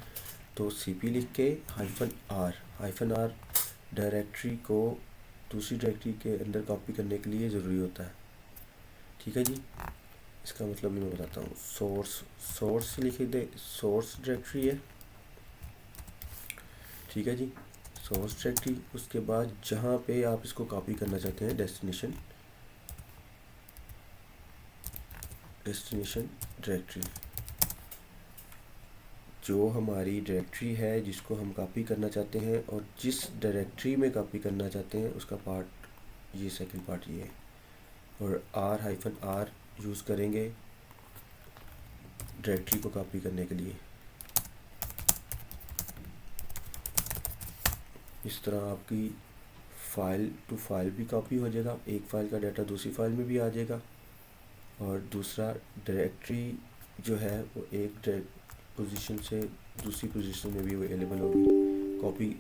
A: तो cp लिख के -r डायरेक्टरी को दूसरी डायरेक्टरी के अंदर कॉपी करने के लिए ज़रूरी होता है। ठीक है जी। इसका मतलब भी मैं बताता हूँ। सोर्स लिख दे, सोर्स डायरेक्टरी है। ठीक है जी, सोर्स डायरेक्टरी। उसके बाद जहाँ पे आप इसको कॉपी करना चाहते हैं, डेस्टिनेशन डायरेक्टरी, जो हमारी डायरेक्टरी है जिसको हम कॉपी करना चाहते हैं और जिस डायरेक्टरी में कॉपी करना चाहते हैं उसका पार्ट, ये सेकंड पार्ट ये है। और r यूज़ करेंगे डायरेक्टरी को कॉपी करने के लिए। इस तरह आपकी फाइल टू फाइल भी कॉपी हो जाएगा, एक फाइल का डाटा दूसरी फाइल में भी आ जाएगा। और दूसरा, डायरेक्टरी जो है वो एक पोजीशन से दूसरी पोजीशन में भी अवेलेबल होगी। कॉपी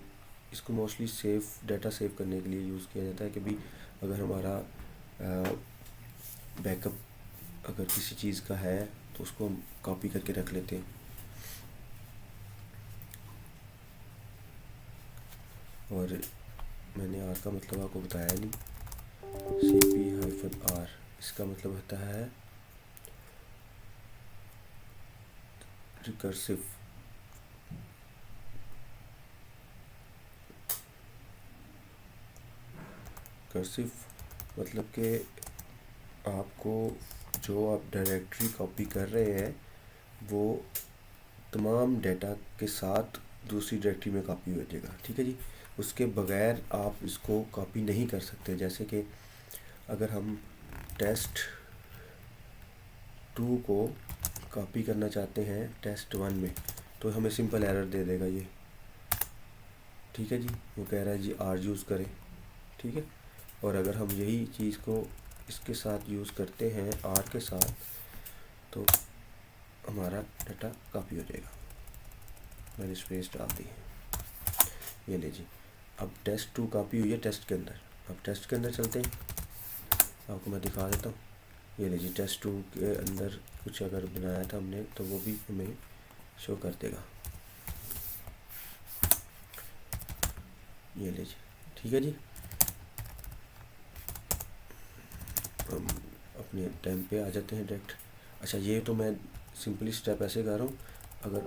A: इसको मोस्टली डाटा सेव करने के लिए यूज़ किया जाता है कि भी अगर हमारा बैकअप अगर किसी चीज़ का है तो उसको हम कॉपी करके रख लेते हैं। और मैंने आर का मतलब आपको बताया नहीं। cp-r इसका मतलब होता है रिकर्सिव। मतलब कि आपको जो आप डायरेक्टरी कॉपी कर रहे हैं वो तमाम डेटा के साथ दूसरी डायरेक्टरी में कॉपी हो जाएगा। ठीक है जी। उसके बगैर आप इसको कॉपी नहीं कर सकते। जैसे कि अगर हम test2 को कॉपी करना चाहते हैं test1 में, तो हमें सिंपल एरर दे देगा ये। ठीक है जी, वो कह रहा है जी r यूज़ करें। ठीक है। और अगर हम यही चीज़ को इसके साथ यूज़ करते हैं r के साथ, तो हमारा डाटा कॉपी हो जाएगा। मैंने स्पेस डाल दी है। ये ले जी, अब test2 कॉपी हुई है टेस्ट के अंदर। अब टेस्ट के अंदर चलते हैं, आपको मैं दिखा देता हूँ। ये ले जी, test2 के अंदर कुछ अगर बनाया था हमने तो वो भी हमें शो कर देगा। ये ले जी, ठीक है जी। हम अपने टाइम पे आ जाते हैं डायरेक्ट। अच्छा, ये तो मैं सिंपली स्टेप ऐसे कर रहा हूँ। अगर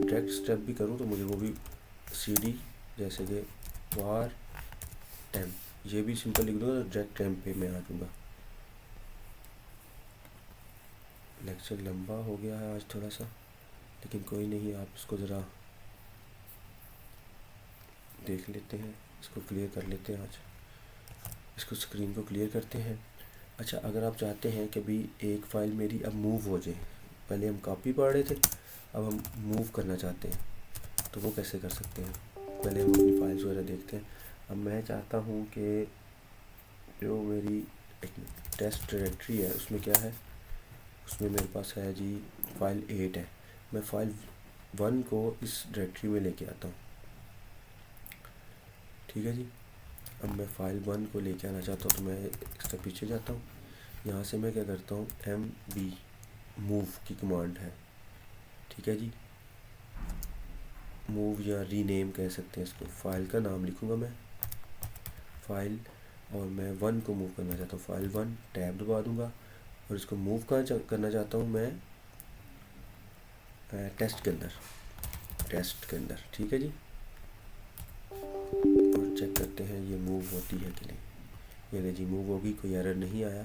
A: डायरेक्ट स्टेप भी करूँ तो मुझे वो भी CD जैसे कि var temp, ये भी सिंपल लिख दूँगा तो डायरेक्ट टाइम पे मैं आ जाऊँगा। लेक्चर लंबा हो गया है आज थोड़ा सा, लेकिन कोई नहीं, आप इसको ज़रा देख लेते हैं, इसको क्लियर कर लेते हैं। आज इसको स्क्रीन को क्लियर करते हैं। अच्छा, अगर आप चाहते हैं कि भी एक फ़ाइल मेरी अब मूव हो जाए, पहले हम कॉपी पढ़ रहे थे, अब हम मूव करना चाहते हैं, तो वो कैसे कर सकते हैं? पहले हम अपनी फाइल्स वगैरह देखते हैं। अब मैं चाहता हूँ कि जो मेरी एक टेस्ट डायरेक्टरी है उसमें क्या है, उसमें मेरे पास है जी फाइल 8 है। मैं फाइल 1 को इस डायरेक्टरी में लेके आता हूँ। ठीक है जी। अब मैं फाइल 1 को लेके आना चाहता हूँ तो मैं एक स्टेप पीछे जाता हूँ। यहाँ से मैं क्या करता हूँ, MB मूव की कमांड है। ठीक है जी, मूव या रीनेम कह सकते हैं इसको। फाइल का नाम लिखूँगा मैं फाइल, और मैं 1 को मूव करना चाहता हूँ। फाइल 1 टैब दबा दूँगा और इसको मूव करना चाहता हूँ मैं टेस्ट के अंदर, ठीक है जी। और चेक करते हैं ये मूव होती है कि नहीं। ये ले जी मूव होगी, कोई एरर नहीं आया।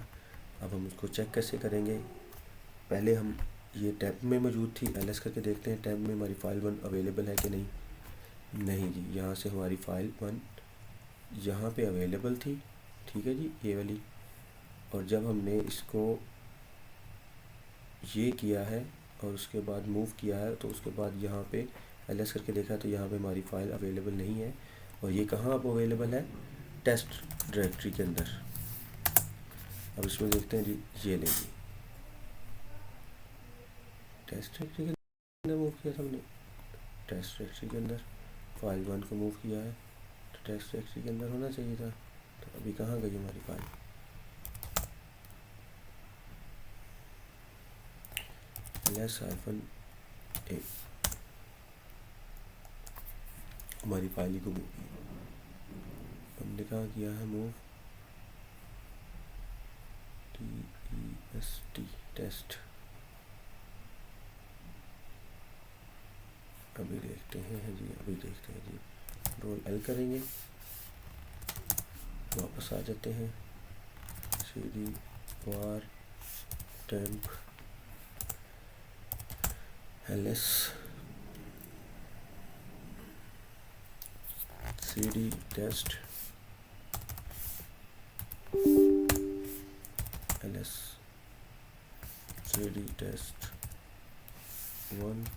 A: अब हम उसको चेक कैसे करेंगे, पहले हम ये टैब में मौजूद थी, ls करके देखते हैं टैब में हमारी फ़ाइल 1 अवेलेबल है कि नहीं जी, यहाँ से हमारी फ़ाइल 1 यहाँ पे अवेलेबल थी, ठीक है जी, ये वाली। और जब हमने इसको ये किया है और उसके बाद मूव किया है, तो उसके बाद यहाँ पे ls करके देखा तो यहाँ पे हमारी फ़ाइल अवेलेबल नहीं है। और ये कहाँ अब अवेलेबल है, टेस्ट डायरेक्टरी के अंदर। अब इसमें देखते हैं जी, ये लेंगे टेस्ट डायरेक्टरी के अंदर मूव किया था हमने, टेस्ट डायरेक्टरी के अंदर फ़ाइल 1 को मूव किया है, तो टेस्ट डायरेक्टरी के अंदर होना चाहिए था। तो अभी कहाँ गई हमारी फ़ाइल, ls-a हमारी फाइल ही को मूव की, हमने कहाँ किया है मूव, TEST टेस्ट। अभी देखते हैं जी, Ctrl-L करेंगे, वापस आ जाते हैं, cd var temp ls cd test ls cd test 1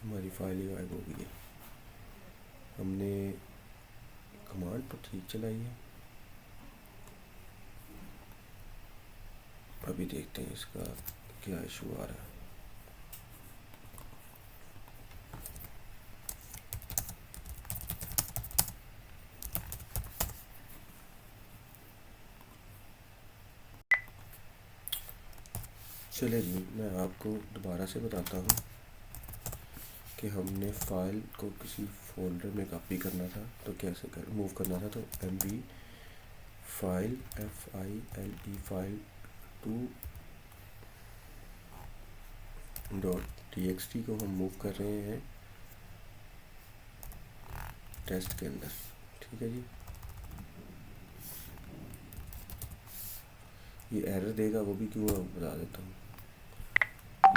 A: हमारी फाइल ही गायब हो गई है। हमने कमांड तो ठीक चलाई है, अभी देखते हैं इसका क्या इशू आ रहा है। चलिए जी, मैं आपको दोबारा से बताता हूँ कि हमने फ़ाइल को किसी फोल्डर में कॉपी करना था तो कैसे मूव करना था। तो MV file FILE file 2.txt को हम मूव कर रहे हैं टेस्ट के अंदर, ठीक है जी। ये एरर देगा, वो भी क्यों बता देता हूँ,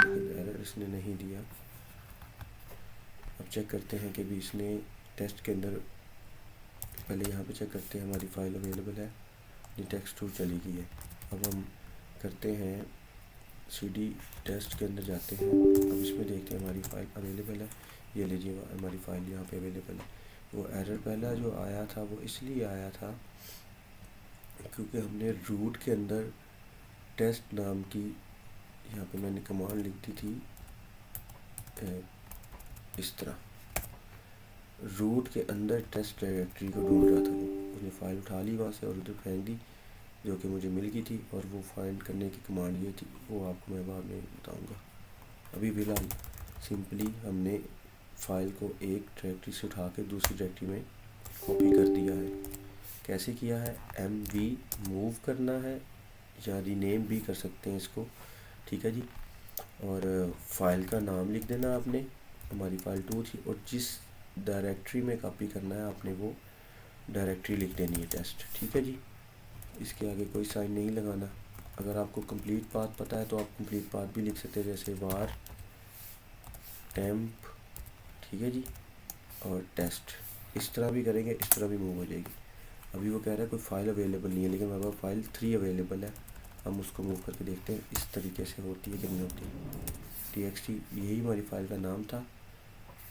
A: लेकिन एरर इसने नहीं दिया। अब चेक करते हैं कि भी इसने टेस्ट के अंदर, पहले यहाँ पे चेक करते हैं हमारी फ़ाइल अवेलेबल है, ये टेक्स्ट टूर चली गई है। अब हम करते हैं cd टेस्ट के अंदर जाते हैं, अब इसमें देखते हैं हमारी फ़ाइल अवेलेबल है। ये लीजिए हमारी फ़ाइल यहाँ पे अवेलेबल है। वो एरर पहला जो आया था वो इसलिए आया था क्योंकि हमने रूट के अंदर टेस्ट नाम की, यहाँ पे मैंने कमांड लिख दी थी इस तरह, रूट के अंदर टेस्ट डायरेक्टरी को ढूंढ रहा था वो, उसने फ़ाइल उठा ली वहाँ से और उधर फेंक दी, जो कि मुझे मिल गई थी। और वो फाइंड करने की कमांड ये थी, वो आपको मैं बाद में बताऊंगा। अभी फ़िलहाल सिंपली हमने फ़ाइल को एक डायरेक्टरी से उठा के दूसरी डायरेक्टरी में कॉपी कर दिया है। कैसे किया है, MV मूव करना है या रीनेम भी कर सकते हैं इसको, ठीक है जी। और फाइल का नाम लिख देना आपने, हमारी फ़ाइल 2 थी, और जिस डायरेक्टरी में कॉपी करना है आपने वो डायरेक्टरी लिख देनी है टेस्ट, ठीक है जी। इसके आगे कोई साइन नहीं लगाना। अगर आपको कंप्लीट पाथ पता है तो आप कंप्लीट पाथ भी लिख सकते हैं, जैसे var temp, ठीक है जी, और टेस्ट। इस तरह भी करेंगे, इस तरह भी मूव हो जाएगी। अभी वो कह रहा है कोई फ़ाइल अवेलेबल नहीं है, लेकिन हमारे पास फ़ाइल 3 अवेलेबल है। हम उसको मूव करके देखते हैं इस तरीके से होती है कि नहीं होती। txt यही हमारी फ़ाइल का नाम था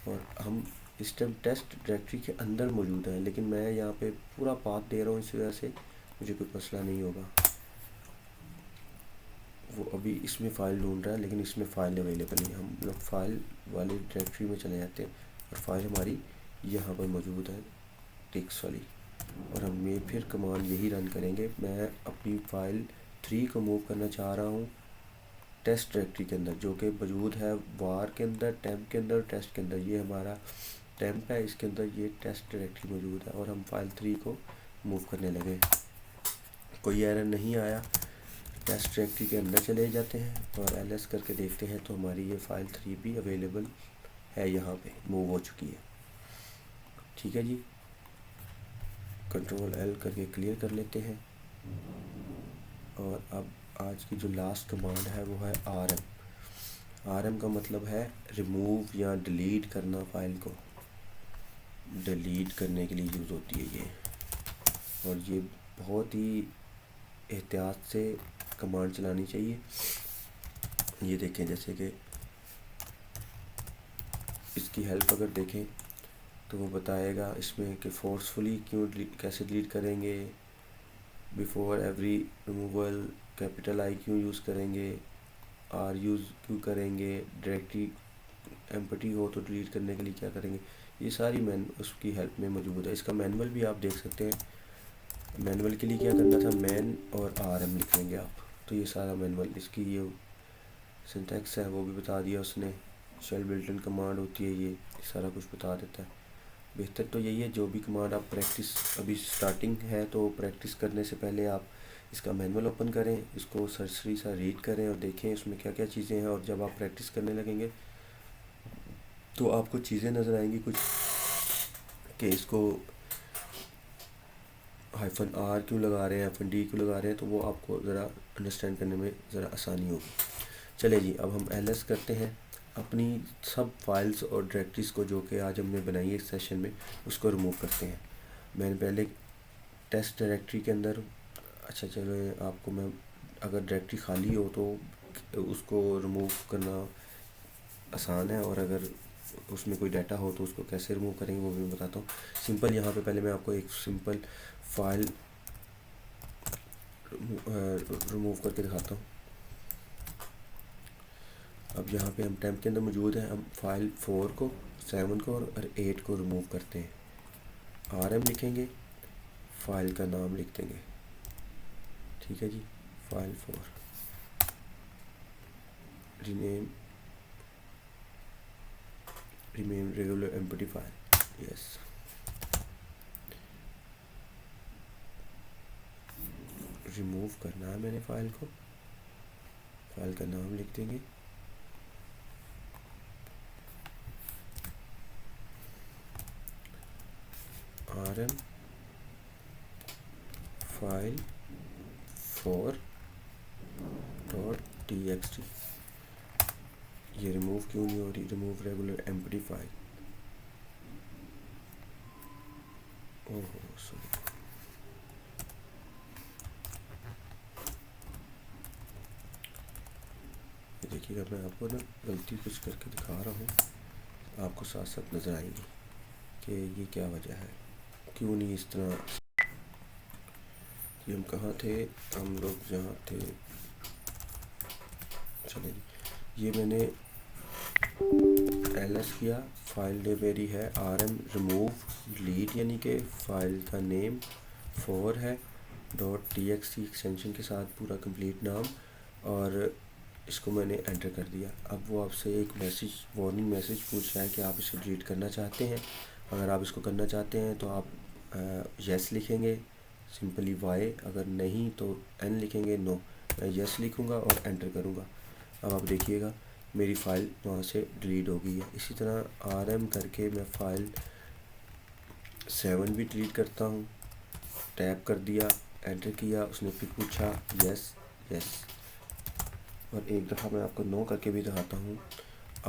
A: और हम इस टाइम टेस्ट डायरेक्टरी के अंदर मौजूद हैं, लेकिन मैं यहाँ पे पूरा पाथ दे रहा हूँ, इस वजह से मुझे कोई मसला नहीं होगा। वो अभी इसमें फ़ाइल ढूंढ रहा है, लेकिन इसमें फ़ाइल अवेलेबल नहीं। हम लोग फ़ाइल वाली डायरेक्टरी में चले जाते हैं और फाइल हमारी यहाँ पर मौजूद है टिक्स वाली, और हम ये फिर कमांड यही रन करेंगे। मैं अपनी फ़ाइल 3 को मूव करना चाह रहा हूँ टेस्ट डायरेक्टरी के अंदर, जो कि मौजूद है वार के अंदर, टेम्प के अंदर, टेस्ट के अंदर। ये हमारा टेम्प है, इसके अंदर ये टेस्ट डायरेक्टरी मौजूद है और हम फाइल 3 को मूव करने लगे। कोई एरर नहीं आया, टेस्ट डायरेक्टरी के अंदर चले जाते हैं और ls करके देखते हैं तो हमारी ये फाइल 3 भी अवेलेबल है, यहाँ पे मूव हो चुकी है। ठीक है जी, कंट्रोल L करके क्लियर कर लेते हैं। और अब आज की जो लास्ट कमांड है वो है rm का मतलब है रिमूव या डिलीट करना, फाइल को डिलीट करने के लिए यूज़ होती है ये। और ये बहुत ही एहतियात से कमांड चलानी चाहिए। ये देखें, जैसे कि इसकी हेल्प अगर देखें तो वो बताएगा इसमें कि फोर्सफुली कैसे डिलीट करेंगे, before every removal capital I क्यों यूज़ करेंगे, R यूज़ क्यों करेंगे, डायरेक्टरी एम्प्टी हो तो डिलीट करने के लिए क्या करेंगे, ये सारी उसकी हेल्प में मौजूद है। इसका मैनुअल भी आप देख सकते हैं। मैनुअल के लिए क्या करना था, मैन और rm लिख लेंगे आप, तो ये सारा मैनुअल, इसकी ये सिंटैक्स है वो भी बता दिया उसने। शेल बिल्ट इन कमांड होती है, ये सारा कुछ बता देता है। बेहतर तो यही है, जो भी कमांड आप प्रैक्टिस, अभी स्टार्टिंग है तो प्रैक्टिस करने से पहले आप इसका मैनुअल ओपन करें, इसको सरसरी सा रीड करें और देखें इसमें क्या क्या चीज़ें हैं। और जब आप प्रैक्टिस करने लगेंगे तो आपको चीज़ें नज़र आएंगी कुछ कि इसको -r क्यों लगा रहे हैं, -d क्यों लगा रहे हैं, तो वो आपको ज़रा अंडरस्टैंड करने में ज़रा आसानी होगी। चलिए जी, अब हम ls करते हैं, अपनी सब फाइल्स और डायरेक्टरीज़ को जो कि आज हमने बनाई है इस सेशन में, उसको रिमूव करते हैं। मैंने पहले टेस्ट डायरेक्टरी के अंदर, अच्छा चलो आपको मैं, अगर डायरेक्टरी खाली हो तो उसको रिमूव करना आसान है, और अगर उसमें कोई डाटा हो तो उसको कैसे रिमूव करेंगे वो भी मैं बताता हूँ। सिंपल, यहाँ पे पहले मैं आपको एक सिंपल फाइल रिमूव करके दिखाता हूँ। अब यहाँ पे हम टेम्प के अंदर मौजूद है, हम फाइल 4 को, 7 को और 8 को रिमूव करते हैं। rm लिखेंगे, फाइल का नाम लिख देंगे। ठीक है जी, file 4 rename regular empty file, yes. Remove करना है मैंने फाइल को, फाइल का नाम लिख देंगे। rm file 4.txt। ये रिमूव क्यों नहीं हो रही, रिमूव रेगुलर एम्प्टी फाइल, ओहो सॉरी। देखिएगा, मैं आपको ना गलती कुछ करके दिखा रहा हूँ, आपको साथ साथ नज़र आएगी कि ये क्या वजह है, क्यों नहीं इस तरह। ये हम कहाँ थे, हम लोग जहाँ थे, चलिए ये मैंने ls किया, फाइल नेम मेरी है rm रिमूव डिलीट, यानी कि फ़ाइल का नेम 4 है, .txt एक्सटेंशन के साथ पूरा कंप्लीट नाम, और इसको मैंने एंटर कर दिया। अब वो आपसे एक मैसेज, वार्निंग मैसेज पूछ रहा है कि आप इसे डिलीट करना चाहते हैं। अगर आप इसको करना चाहते हैं तो आप यस लिखेंगे, सिंपली y, अगर नहीं तो n लिखेंगे, नो। मैं यस लिखूँगा और एंटर करूँगा। अब आप देखिएगा मेरी फ़ाइल वहाँ से डिलीट हो गई है। इसी तरह rm करके मैं फ़ाइल 7 भी डिलीट करता हूँ, टैप कर दिया, एंटर किया, उसने फिर पूछा यस यस, और एक दफ़ा मैं आपको नो करके भी दिखाता हूँ।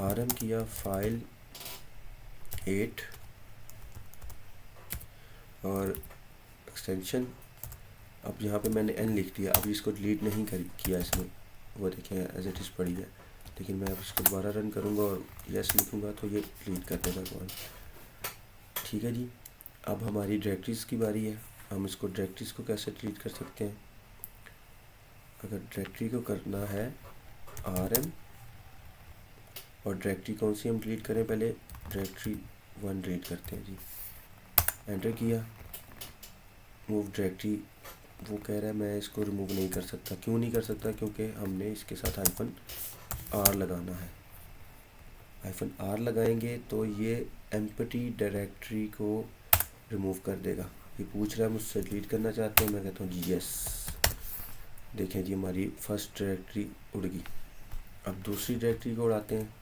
A: rm किया, फ़ाइल 8 और एक्सटेंशन, अब यहाँ पे मैंने n लिख दिया, अभी इसको डिलीट नहीं किया इसने, वो देखें एज इट इज़ पड़ी है। लेकिन मैं अब इसको दोबारा रन करूँगा और यस लिखूँगा तो ये डिलीट कर देगा कौन। ठीक है जी, अब हमारी डायरेक्टरीज़ की बारी है। हम इसको डायरेक्टरीज़ को कैसे डिलीट कर सकते हैं। अगर डायरेक्टरी को करना है rm, और डायरेक्टरी कौन सी हम डिलीट करें, पहले डायरेक्टरी 1 डिलीट करते हैं जी। एंटर किया, मूव डायरेक्टरी, वो कह रहा है मैं इसको रिमूव नहीं कर सकता। क्यों नहीं कर सकता, क्योंकि हमने इसके साथ -r लगाना है। -r लगाएंगे तो ये एम्प्टी डायरेक्टरी को रिमूव कर देगा। ये पूछ रहा है मुझसे डिलीट करना चाहते हैं, मैं कहता हूँ जी यस। देखें जी हमारी फर्स्ट डायरेक्टरी उड़ गई। अब दूसरी डायरेक्टरी को उड़ाते हैं।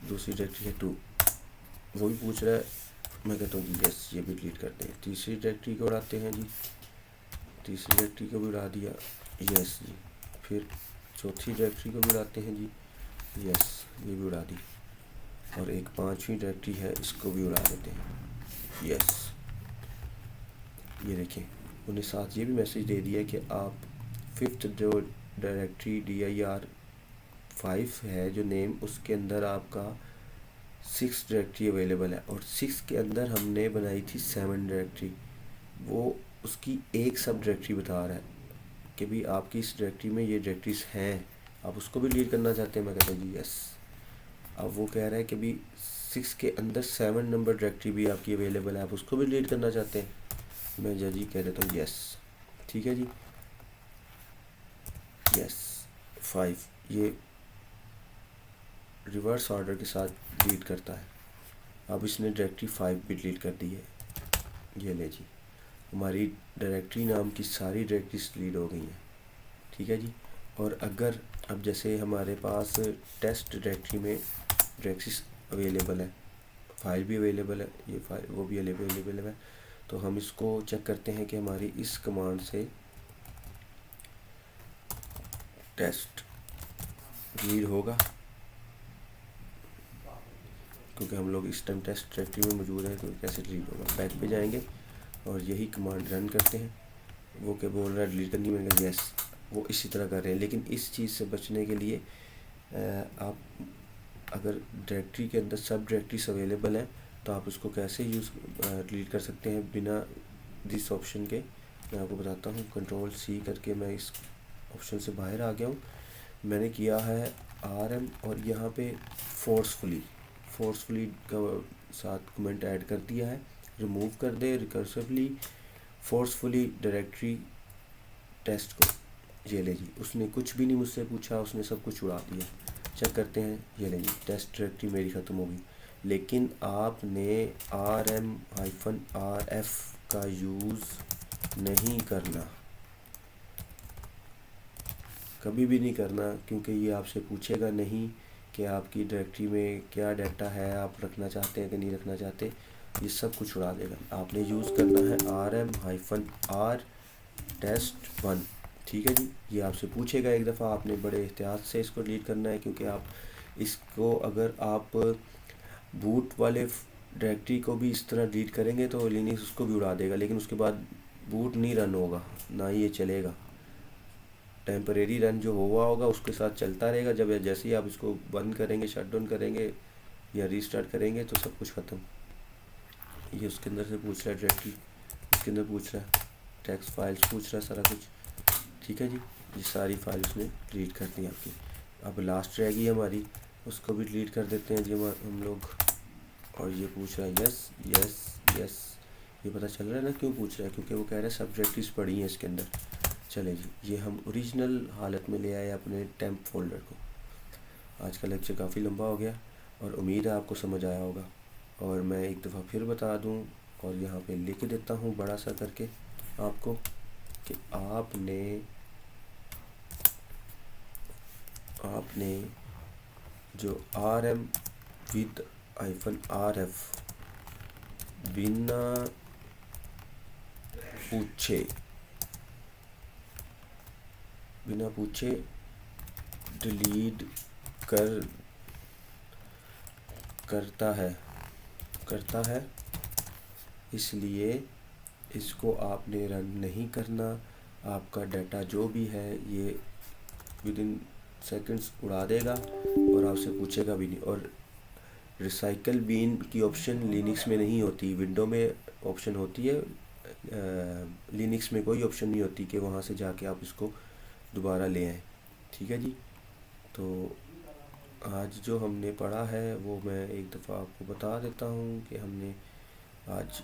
A: दूसरी डायरेक्टरी है 2, वो भी पूछ रहा है, मैं कहता हूँ जी यस, ये भी डिलीट करते हैं। तीसरी डायरेक्टरी को उड़ाते हैं जी, तीसरी डायरेक्टरी को भी उड़ा दिया, यस जी। फिर चौथी डायरेक्टरी को भी उड़ाते हैं जी, यस, ये भी उड़ा दी। और एक पांचवी डायरेक्टरी है, इसको भी उड़ा देते हैं, यस। ये देखें उन्हें साथ ये भी मैसेज दे दिया कि आप फिफ्थ जो डायरेक्टरी dir5 है जो नेम, उसके अंदर आपका 6 डायरेक्टरी अवेलेबल है, और 6 के अंदर हमने बनाई थी 7 डायरेक्टरी। वो उसकी एक सब डायरेक्टरी बता रहा है कि भी आपकी इस डायरेक्टरी में ये डायरेक्टरीज हैं, आप उसको भी डिलीट करना चाहते हैं, मैं कहता हूँ जी यस। अब वो कह रहा है कि भी 6 के अंदर 7 नंबर डायरेक्टरी भी आपकी अवेलेबल है, आप उसको भी डिलीट करना चाहते हैं, मैं जी कह देता हूँ यस। ठीक है जी, यस। 5 ये रिवर्स ऑर्डर के साथ डिलीट करता है। अब इसने डायरेक्टरी 5 भी डिलीट कर दी है। ये ले जी, हमारी डायरेक्टरी नाम की सारी डायरेक्टरीज डिलीट हो गई हैं। ठीक है जी। और अगर अब जैसे हमारे पास टेस्ट डायरेक्टरी में डायरेक्टरीज अवेलेबल है, फाइल भी अवेलेबल है, ये फाइल वो भी अवेलेबल है, तो हम इसको चेक करते हैं कि हमारी इस कमांड से टेस्ट डिलीट होगा, क्योंकि हम लोग इस टाइम टेस्ट डायरेक्टरी में मौजूद हैं, तो कैसे डिलीट होगा। बैक पे जाएंगे और यही कमांड रन करते हैं। वो क्या बोल रहा है डिलीट करनी, मैंने कहा यस। वो इसी तरह कर रहे हैं, लेकिन इस चीज़ से बचने के लिए आप अगर डायरेक्टरी के अंदर सब डायरेक्टरीज अवेलेबल हैं तो आप उसको कैसे डिलीट कर सकते हैं बिना दिस ऑप्शन के, मैं आपको बताता हूँ। Ctrl+C करके मैं इस ऑप्शन से बाहर आ गया हूँ। मैंने किया है RM और यहाँ पे फोर्सफुली का साथ कमेंट ऐड कर दिया है, रिमूव कर दे रिकर्सिवली फोर्सफुली डायरेक्टरी टेस्ट को। ये ले जी, उसने कुछ भी नहीं मुझसे पूछा, उसने सब कुछ उड़ा दिया। चेक करते हैं, ये ले जी टेस्ट डायरेक्टरी मेरी ख़त्म हो गई। लेकिन आपने RM-RF का यूज़ नहीं करना, कभी भी नहीं करना, क्योंकि ये आपसे पूछेगा नहीं कि आपकी डायरेक्टरी में क्या डाटा है, आप रखना चाहते हैं कि नहीं रखना चाहते, ये सब कुछ उड़ा देगा। आपने यूज़ करना है RM-R test1। ठीक है जी, ये आपसे पूछेगा एक दफ़ा, आपने बड़े एहतियात से इसको डिलीट करना है, क्योंकि आप इसको अगर आप बूट वाले डायरेक्टरी को भी इस तरह डिलीट करेंगे तो लिनक्स उसको भी उड़ा देगा, लेकिन उसके बाद बूट नहीं रन होगा, ना ही ये चलेगा। टेम्परेरी रन जो हुआ होगा उसके साथ चलता रहेगा, जब जैसे ही आप इसको बंद करेंगे, शट डाउन करेंगे या रीस्टार्ट करेंगे तो सब कुछ ख़त्म। ये उसके अंदर से पूछ रहा है डायरेक्टरी, इसके अंदर पूछ रहा है टेक्स्ट फाइल्स, पूछ रहा है सारा कुछ। ठीक है जी, ये सारी फाइल उसने डिलीट कर दी आपकी। अब लास्ट रह गई हमारी, उसको भी डिलीट कर देते हैं जी हम लोग। और ये पूछ रहा है यस यस यस। ये पता चल रहा है ना क्यों पूछ रहा है, क्योंकि वो कह रहा है सब डायरेक्टरीज पड़ी हैं इसके अंदर। चले जी, ये हम ओरिजिनल हालत में ले आए अपने टेम्प फोल्डर को। आज का लेक्चर काफ़ी लंबा हो गया और उम्मीद है आपको समझ आया होगा। और मैं एक दफ़ा फिर बता दूं और यहाँ पे लिख देता हूँ बड़ा सा करके आपको कि आपने जो RM विद -RF बिना पूछे डिलीट करता है, इसलिए इसको आपने रन नहीं करना। आपका डाटा जो भी है ये विद इन सेकेंड्स उड़ा देगा और आपसे पूछेगा भी नहीं। और रिसाइकल बीन की ऑप्शन लिनक्स में नहीं होती, विंडो में ऑप्शन होती है, लिनक्स में कोई ऑप्शन नहीं होती कि वहाँ से जाके आप इसको दोबारा ले आएँ। ठीक है जी, तो आज जो हमने पढ़ा है वो मैं एक दफ़ा आपको बता देता हूँ कि हमने आज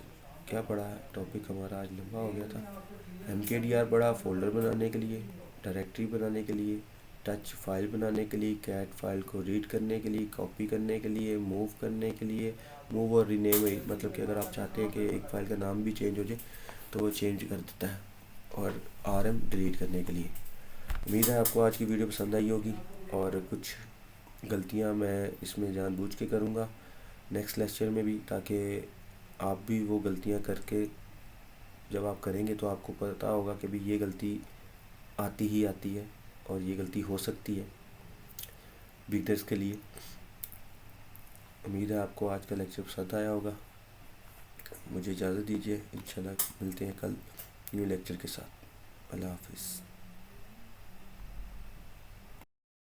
A: क्या पढ़ा है। टॉपिक हमारा आज लंबा हो गया था। MKDR पढ़ा फोल्डर बनाने के लिए, डायरेक्टरी बनाने के लिए, टच फाइल बनाने के लिए, कैट फाइल को रीड करने के लिए, कॉपी करने के लिए, मूव करने के लिए, मूव और रीनेम, मतलब कि अगर आप चाहते हैं कि एक फ़ाइल का नाम भी चेंज हो जाए तो वो चेंज कर देता है, और आरएम डिलीट करने के लिए। उम्मीद है आपको आज की वीडियो पसंद आई होगी, और कुछ गलतियां मैं इसमें जानबूझ के करूँगा नेक्स्ट लेक्चर में भी, ताकि आप भी वो गलतियां करके जब आप करेंगे तो आपको पता होगा कि भी ये गलती आती ही आती है और ये गलती हो सकती है बिगनर्स के लिए। उम्मीद है आपको आज का लेक्चर पसंद आया होगा। मुझे इजाज़त दीजिए, इंशाल्लाह मिलते हैं कल न्यू लेक्चर के साथ। अल्लाह हाफिज़।